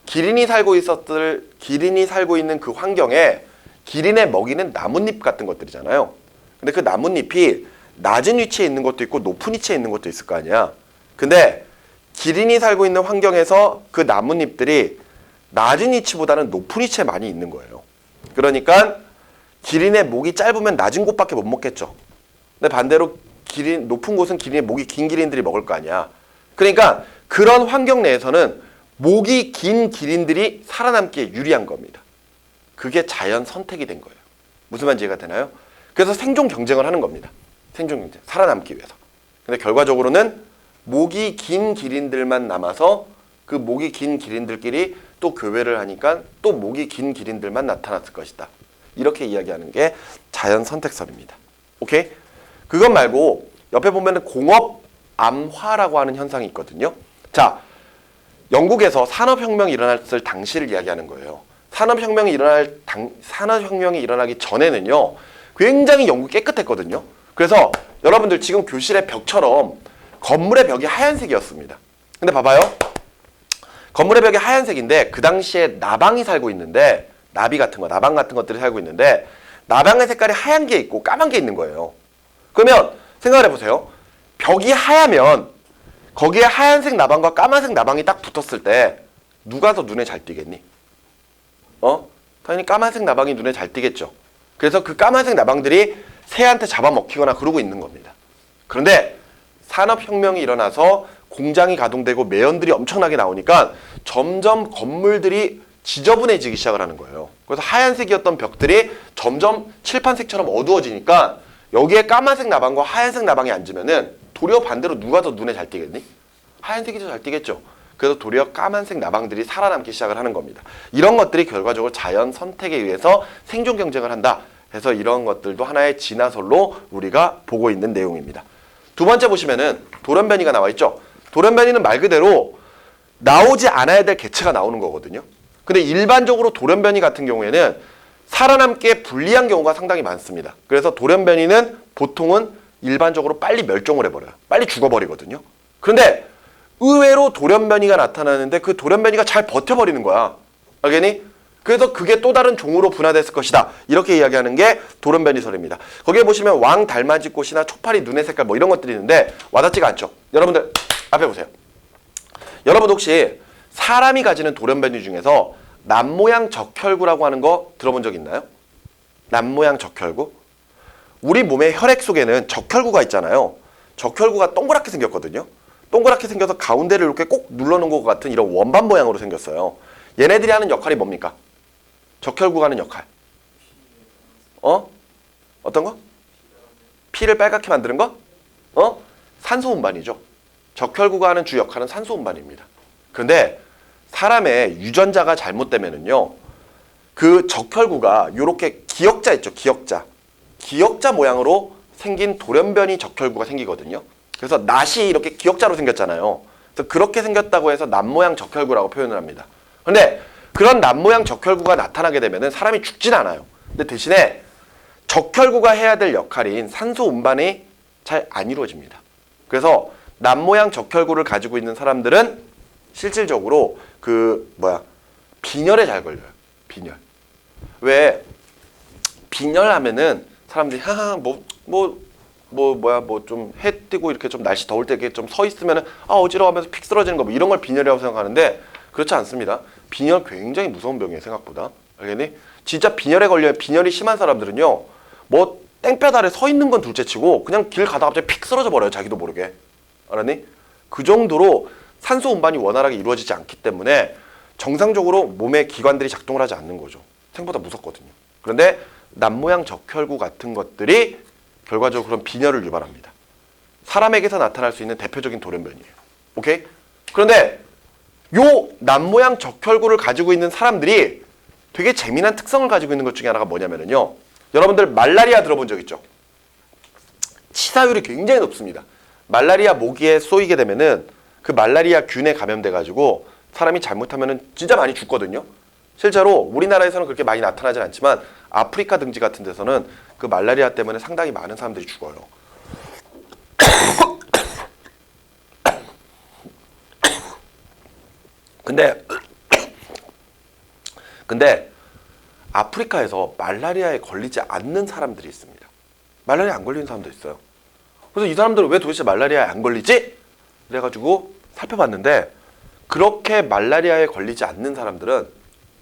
기린이 살고 있는 그 환경에 기린의 먹이는 나뭇잎 같은 것들이잖아요. 근데 그 나뭇잎이 낮은 위치에 있는 것도 있고 높은 위치에 있는 것도 있을 거 아니야. 근데 기린이 살고 있는 환경에서 그 나뭇잎들이 낮은 위치보다는 높은 위치에 많이 있는 거예요. 그러니까 기린의 목이 짧으면 낮은 곳밖에 못 먹겠죠. 근데 반대로 높은 곳은 기린의 목이 긴 기린들이 먹을 거 아니야. 그러니까 그런 환경 내에서는 목이 긴 기린들이 살아남기에 유리한 겁니다. 그게 자연 선택이 된 거예요. 무슨 말인지 이해가 되나요? 그래서 생존 경쟁을 하는 겁니다. 생존 경쟁, 살아남기 위해서. 근데 결과적으로는 목이 긴 기린들만 남아서 그 목이 긴 기린들끼리 또 교배를 하니까 또 목이 긴 기린들만 나타났을 것이다. 이렇게 이야기하는 게 자연 선택설입니다. 오케이? 그것 말고 옆에 보면은 공업 암화라고 하는 현상이 있거든요. 자, 영국에서 산업혁명이 일어났을 당시를 이야기하는 거예요. 산업혁명이 일어나기 전에는요, 굉장히 영국이 깨끗했거든요. 그래서 여러분들 지금 교실의 벽처럼 건물의 벽이 하얀색이었습니다. 근데 봐봐요. 건물의 벽이 하얀색인데 그 당시에 나방이 살고 있는데 나방 같은 것들이 살고 있는데 나방의 색깔이 하얀 게 있고 까만 게 있는 거예요. 그러면 생각을 해보세요. 벽이 하야면 거기에 하얀색 나방과 까만색 나방이 딱 붙었을 때 누가 더 눈에 잘 띄겠니? 당연히 까만색 나방이 눈에 잘 띄겠죠. 그래서 그 까만색 나방들이 새한테 잡아먹히거나 그러고 있는 겁니다. 그런데 산업혁명이 일어나서 공장이 가동되고 매연들이 엄청나게 나오니까 점점 건물들이 지저분해지기 시작을 하는 거예요. 그래서 하얀색이었던 벽들이 점점 칠판색처럼 어두워지니까 여기에 까만색 나방과 하얀색 나방이 앉으면은 도리어 반대로 누가 더 눈에 잘 띄겠니? 하얀색이 더 잘 띄겠죠. 그래서 도리어 까만색 나방들이 살아남기 시작을 하는 겁니다. 이런 것들이 결과적으로 자연 선택에 의해서 생존 경쟁을 한다 해서 이런 것들도 하나의 진화설로 우리가 보고 있는 내용입니다. 두 번째 보시면은 돌연변이가 나와 있죠. 돌연변이는 말 그대로 나오지 않아야 될 개체가 나오는 거거든요. 근데 일반적으로 돌연변이 같은 경우에는 살아남기에 불리한 경우가 상당히 많습니다. 그래서 돌연변이는 보통은 일반적으로 빨리 멸종을 해버려요. 빨리 죽어버리거든요. 그런데 의외로 돌연변이가 나타나는데 그 돌연변이가 잘 버텨버리는 거야. 알겠니? 그래서 그게 또 다른 종으로 분화됐을 것이다. 이렇게 이야기하는 게 돌연변이설입니다. 거기에 보시면 왕 달맞이꽃이나 초파리 눈의 색깔 뭐 이런 것들이 있는데 와닿지가 않죠. 여러분들 앞에 보세요. 여러분 혹시 사람이 가지는 돌연변이 중에서 남모양 적혈구라고 하는 거 들어본 적 있나요? 남모양 적혈구? 우리 몸의 혈액 속에는 적혈구가 있잖아요. 적혈구가 동그랗게 생겼거든요. 동그랗게 생겨서 가운데를 이렇게 꼭 눌러놓은 것 같은 이런 원반 모양으로 생겼어요. 얘네들이 하는 역할이 뭡니까? 적혈구가 하는 역할. 어떤 거? 피를 빨갛게 만드는 거? 산소 운반이죠. 적혈구가 하는 주 역할은 산소 운반입니다. 그런데 사람의 유전자가 잘못되면은요, 그 적혈구가 이렇게 기역자 있죠, 기역자. 기역자 모양으로 생긴 돌연변이 적혈구가 생기거든요. 그래서 낫이 이렇게 기역자로 생겼잖아요. 그래서 그렇게 생겼다고 해서 낫모양 적혈구라고 표현을 합니다. 그런데 그런 낫모양 적혈구가 나타나게 되면은 사람이 죽진 않아요. 근데 대신에 적혈구가 해야 될 역할인 산소 운반이 잘 안 이루어집니다. 그래서 낫모양 적혈구를 가지고 있는 사람들은 실질적으로 빈혈에 잘 걸려요. 빈혈. 왜 빈혈하면은 사람들이 좀 해 뜨고 이렇게 좀 날씨 더울 때 이렇게 좀 서 있으면은 어지러워하면서 픽 쓰러지는 거 뭐 이런 걸 빈혈이라고 생각하는데 그렇지 않습니다. 빈혈 굉장히 무서운 병이에요, 생각보다. 알겠니? 진짜 빈혈에 걸려 빈혈이 심한 사람들은요, 뭐 땡볕 아래 서 있는 건 둘째치고 그냥 길 가다가 갑자기 픽 쓰러져 버려요, 자기도 모르게. 알았니? 그 정도로 산소 운반이 원활하게 이루어지지 않기 때문에 정상적으로 몸의 기관들이 작동을 하지 않는 거죠. 생각보다 무섭거든요. 그런데 낫모양 적혈구 같은 것들이 결과적으로 그런 빈혈을 유발합니다. 사람에게서 나타날 수 있는 대표적인 돌연변이에요. 오케이? 그런데 요 낫모양 적혈구를 가지고 있는 사람들이 되게 재미난 특성을 가지고 있는 것 중에 하나가 뭐냐면요. 여러분들 말라리아 들어본 적 있죠? 치사율이 굉장히 높습니다. 말라리아 모기에 쏘이게 되면은 그 말라리아 균에 감염돼가지고 사람이 잘못하면은 진짜 많이 죽거든요. 실제로 우리나라에서는 그렇게 많이 나타나진 않지만 아프리카 등지 같은 데서는 그 말라리아 때문에 상당히 많은 사람들이 죽어요. 근데 아프리카에서 말라리아에 걸리지 않는 사람들이 있습니다. 말라리아 안 걸리는 사람도 있어요. 그래서 이 사람들은 왜 도대체 말라리아에 안 걸리지? 그래가지고 살펴봤는데 그렇게 말라리아에 걸리지 않는 사람들은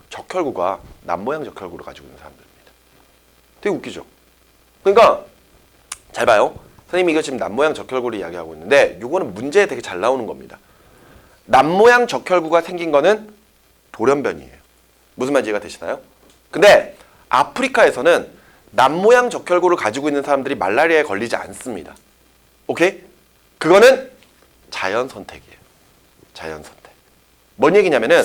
적혈구가 낫모양 적혈구를 가지고 있는 사람들입니다. 되게 웃기죠? 그러니까 잘 봐요. 선생님이 이거 지금 낫모양 적혈구를 이야기하고 있는데 이거는 문제에 되게 잘 나오는 겁니다. 낫모양 적혈구가 생긴 거는 돌연변이에요. 무슨 말인지 이해가 되시나요? 근데 아프리카에서는 낫모양 적혈구를 가지고 있는 사람들이 말라리아에 걸리지 않습니다. 오케이? 그거는 자연 선택이에요. 자연 선택. 뭔 얘기냐면은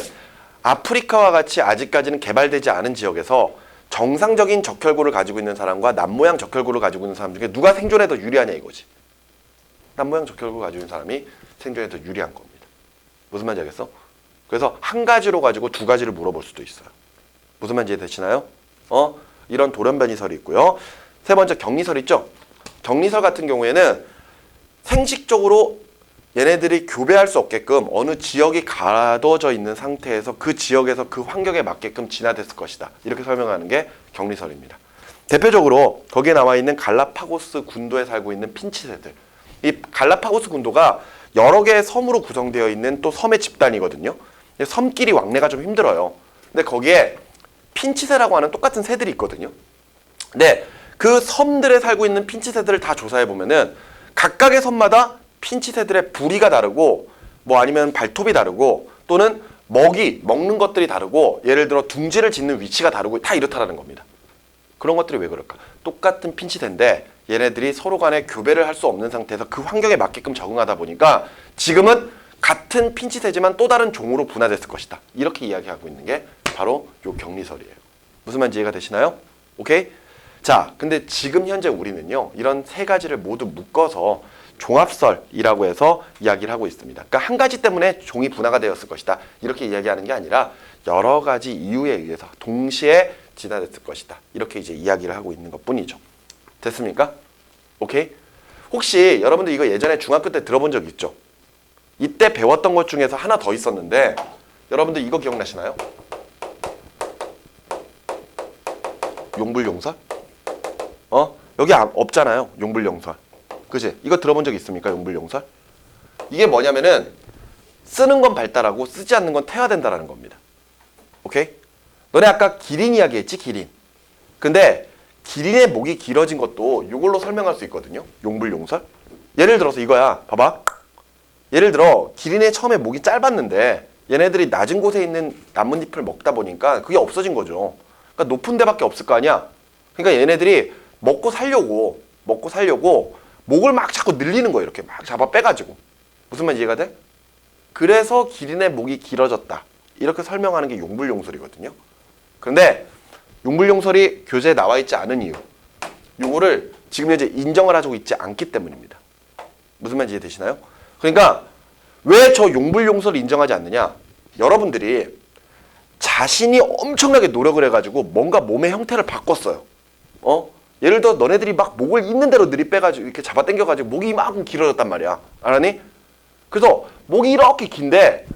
아프리카와 같이 아직까지는 개발되지 않은 지역에서 정상적인 적혈구를 가지고 있는 사람과 낫모양 적혈구를 가지고 있는 사람 중에 누가 생존에 더 유리하냐 이거지. 낫모양 적혈구를 가지고 있는 사람이 생존에 더 유리한 겁니다. 무슨 말인지 알겠어? 그래서 한 가지로 가지고 두 가지를 물어볼 수도 있어요. 무슨 말인지 되시나요? 이런 돌연변이설이 있고요. 세 번째 격리설 있죠? 격리설 같은 경우에는 생식적으로 얘네들이 교배할 수 없게끔 어느 지역이 가둬져 있는 상태에서 그 지역에서 그 환경에 맞게끔 진화됐을 것이다. 이렇게 설명하는 게 격리설입니다. 대표적으로 거기에 나와 있는 갈라파고스 군도에 살고 있는 핀치새들. 이 갈라파고스 군도가 여러 개의 섬으로 구성되어 있는 또 섬의 집단이거든요. 섬끼리 왕래가 좀 힘들어요. 근데 거기에 핀치새라고 하는 똑같은 새들이 있거든요. 근데 그 섬들에 살고 있는 핀치새들을 다 조사해 보면은 각각의 섬마다 핀치새들의 부리가 다르고 뭐 아니면 발톱이 다르고 또는 먹는 것들이 다르고 예를 들어 둥지를 짓는 위치가 다르고 다 이렇다라는 겁니다. 그런 것들이 왜 그럴까? 똑같은 핀치새인데 얘네들이 서로 간에 교배를 할 수 없는 상태에서 그 환경에 맞게끔 적응하다 보니까 지금은 같은 핀칫새지만 또 다른 종으로 분화됐을 것이다. 이렇게 이야기하고 있는 게 바로 요 격리설이에요. 무슨 말인지 이해가 되시나요? 오케이? 자, 근데 지금 현재 우리는요, 이런 세 가지를 모두 묶어서 종합설이라고 해서 이야기를 하고 있습니다. 그러니까 한 가지 때문에 종이 분화가 되었을 것이다. 이렇게 이야기하는 게 아니라 여러 가지 이유에 의해서 동시에 진화됐을 것이다. 이렇게 이제 이야기를 하고 있는 것 뿐이죠. 됐습니까? 오케이? 혹시 여러분들 이거 예전에 중학교 때 들어본 적 있죠? 이때 배웠던 것 중에서 하나 더 있었는데 여러분들 이거 기억나시나요? 용불용설? 여기 없잖아요. 용불용설. 그치? 이거 들어본 적 있습니까? 용불용설? 이게 뭐냐면은 쓰는 건 발달하고 쓰지 않는 건 퇴화된다라는 겁니다. 오케이? 너네 아까 기린 이야기 했지? 기린. 근데 기린의 목이 길어진 것도 이걸로 설명할 수 있거든요. 용불용설. 예를 들어서 이거야. 봐봐. 예를 들어 기린의 처음에 목이 짧았는데 얘네들이 낮은 곳에 있는 나뭇잎을 먹다 보니까 그게 없어진 거죠. 그러니까 높은 데밖에 없을 거 아니야. 그러니까 얘네들이 먹고 살려고 목을 막 자꾸 늘리는 거예요. 이렇게 막 잡아 빼가지고. 무슨 말 이해가 돼? 그래서 기린의 목이 길어졌다. 이렇게 설명하는 게 용불용설이거든요. 그런데 용불용설이 교재에 나와 있지 않은 이유, 요거를 지금 현재 인정을 하고 있지 않기 때문입니다. 무슨 말인지 이해되시나요? 그러니까 왜 저 용불용설을 인정하지 않느냐? 여러분들이 자신이 엄청나게 노력을 해가지고 뭔가 몸의 형태를 바꿨어요. 예를 들어 너네들이 막 목을 있는 대로 들이빼가지고 이렇게 잡아 당겨가지고 목이 이만큼 길어졌단 말이야. 알았니? 그래서 목이 이렇게 긴데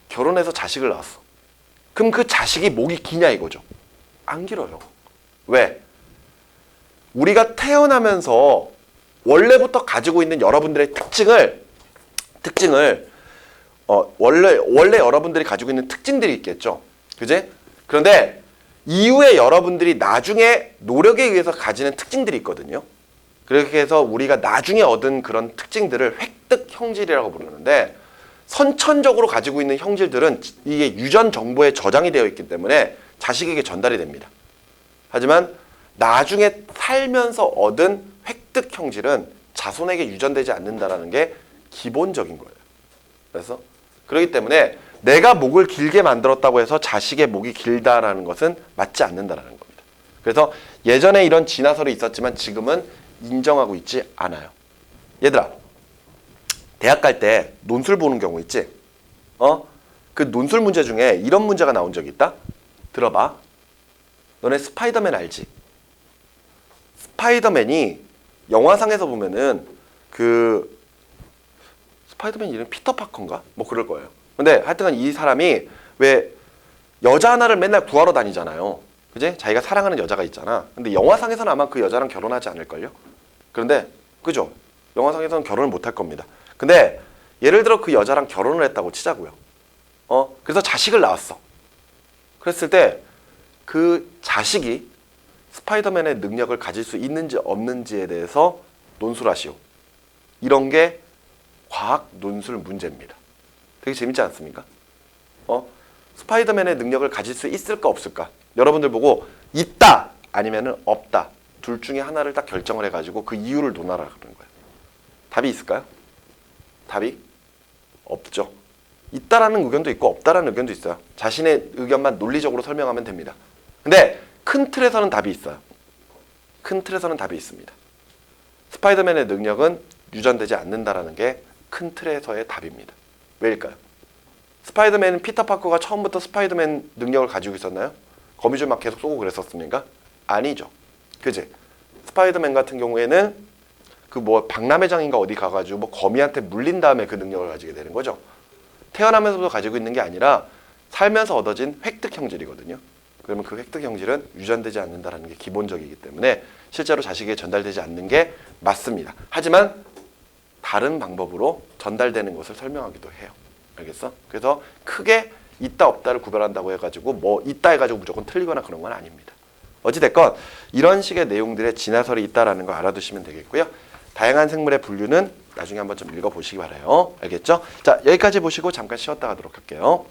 결혼해서 자식을 낳았어. 그럼 그 자식이 목이 기냐 이거죠. 안 길어요. 왜? 우리가 태어나면서 원래부터 가지고 있는 여러분들의 특징을 원래 여러분들이 가지고 있는 특징들이 있겠죠. 그지? 그런데 이후에 여러분들이 나중에 노력에 의해서 가지는 특징들이 있거든요. 그렇게 해서 우리가 나중에 얻은 그런 특징들을 획득 형질이라고 부르는데 선천적으로 가지고 있는 형질들은 이게 유전 정보에 저장이 되어 있기 때문에 자식에게 전달이 됩니다. 하지만 나중에 살면서 얻은 획득 형질은 자손에게 유전되지 않는다는 게 기본적인 거예요. 그래서 그렇기 때문에 내가 목을 길게 만들었다고 해서 자식의 목이 길다라는 것은 맞지 않는다는 겁니다. 그래서 예전에 이런 진화설이 있었지만 지금은 인정하고 있지 않아요. 얘들아, 대학 갈 때 논술 보는 경우 있지? 그 논술 문제 중에 이런 문제가 나온 적이 있다? 들어봐. 너네 스파이더맨 알지? 스파이더맨이 영화상에서 보면은 그 스파이더맨 이름 피터 파커인가? 뭐 그럴 거예요. 근데 하여튼간 이 사람이 왜 여자 하나를 맨날 구하러 다니잖아요. 그지? 자기가 사랑하는 여자가 있잖아. 근데 영화상에서는 아마 그 여자랑 결혼하지 않을걸요? 그런데 그죠? 영화상에서는 결혼을 못 할 겁니다. 근데 예를 들어 그 여자랑 결혼을 했다고 치자고요. 그래서 자식을 낳았어. 그랬을 때 그 자식이 스파이더맨의 능력을 가질 수 있는지 없는지에 대해서 논술하시오. 이런 게 과학 논술 문제입니다. 되게 재밌지 않습니까? 스파이더맨의 능력을 가질 수 있을까 없을까? 여러분들 보고 있다 아니면은 없다. 둘 중에 하나를 딱 결정을 해가지고 그 이유를 논하라 그러는 거예요. 답이 있을까요? 답이 없죠. 있다라는 의견도 있고 없다라는 의견도 있어요. 자신의 의견만 논리적으로 설명하면 됩니다. 근데 큰 틀에서는 답이 있어요. 큰 틀에서는 답이 있습니다. 스파이더맨의 능력은 유전되지 않는다라는 게 큰 틀에서의 답입니다. 왜일까요? 스파이더맨은 피터 파커가 처음부터 스파이더맨 능력을 가지고 있었나요? 거미줄 막 계속 쏘고 그랬었습니까? 아니죠. 그지? 스파이더맨 같은 경우에는 그 뭐 박람회장인가 어디 가가지고 뭐 거미한테 물린 다음에 그 능력을 가지게 되는 거죠. 태어나면서부터 가지고 있는 게 아니라 살면서 얻어진 획득 형질이거든요. 그러면 그 획득 형질은 유전되지 않는다는 게 기본적이기 때문에 실제로 자식에게 전달되지 않는 게 맞습니다. 하지만 다른 방법으로 전달되는 것을 설명하기도 해요. 알겠어? 그래서 크게 있다 없다를 구별한다고 해가지고 뭐 있다 해가지고 무조건 틀리거나 그런 건 아닙니다. 어찌됐건 이런 식의 내용들의 진화설이 있다라는 거 알아두시면 되겠고요. 다양한 생물의 분류는 나중에 한번 좀 읽어보시기 바라요. 알겠죠? 자, 여기까지 보시고 잠깐 쉬었다 가도록 할게요.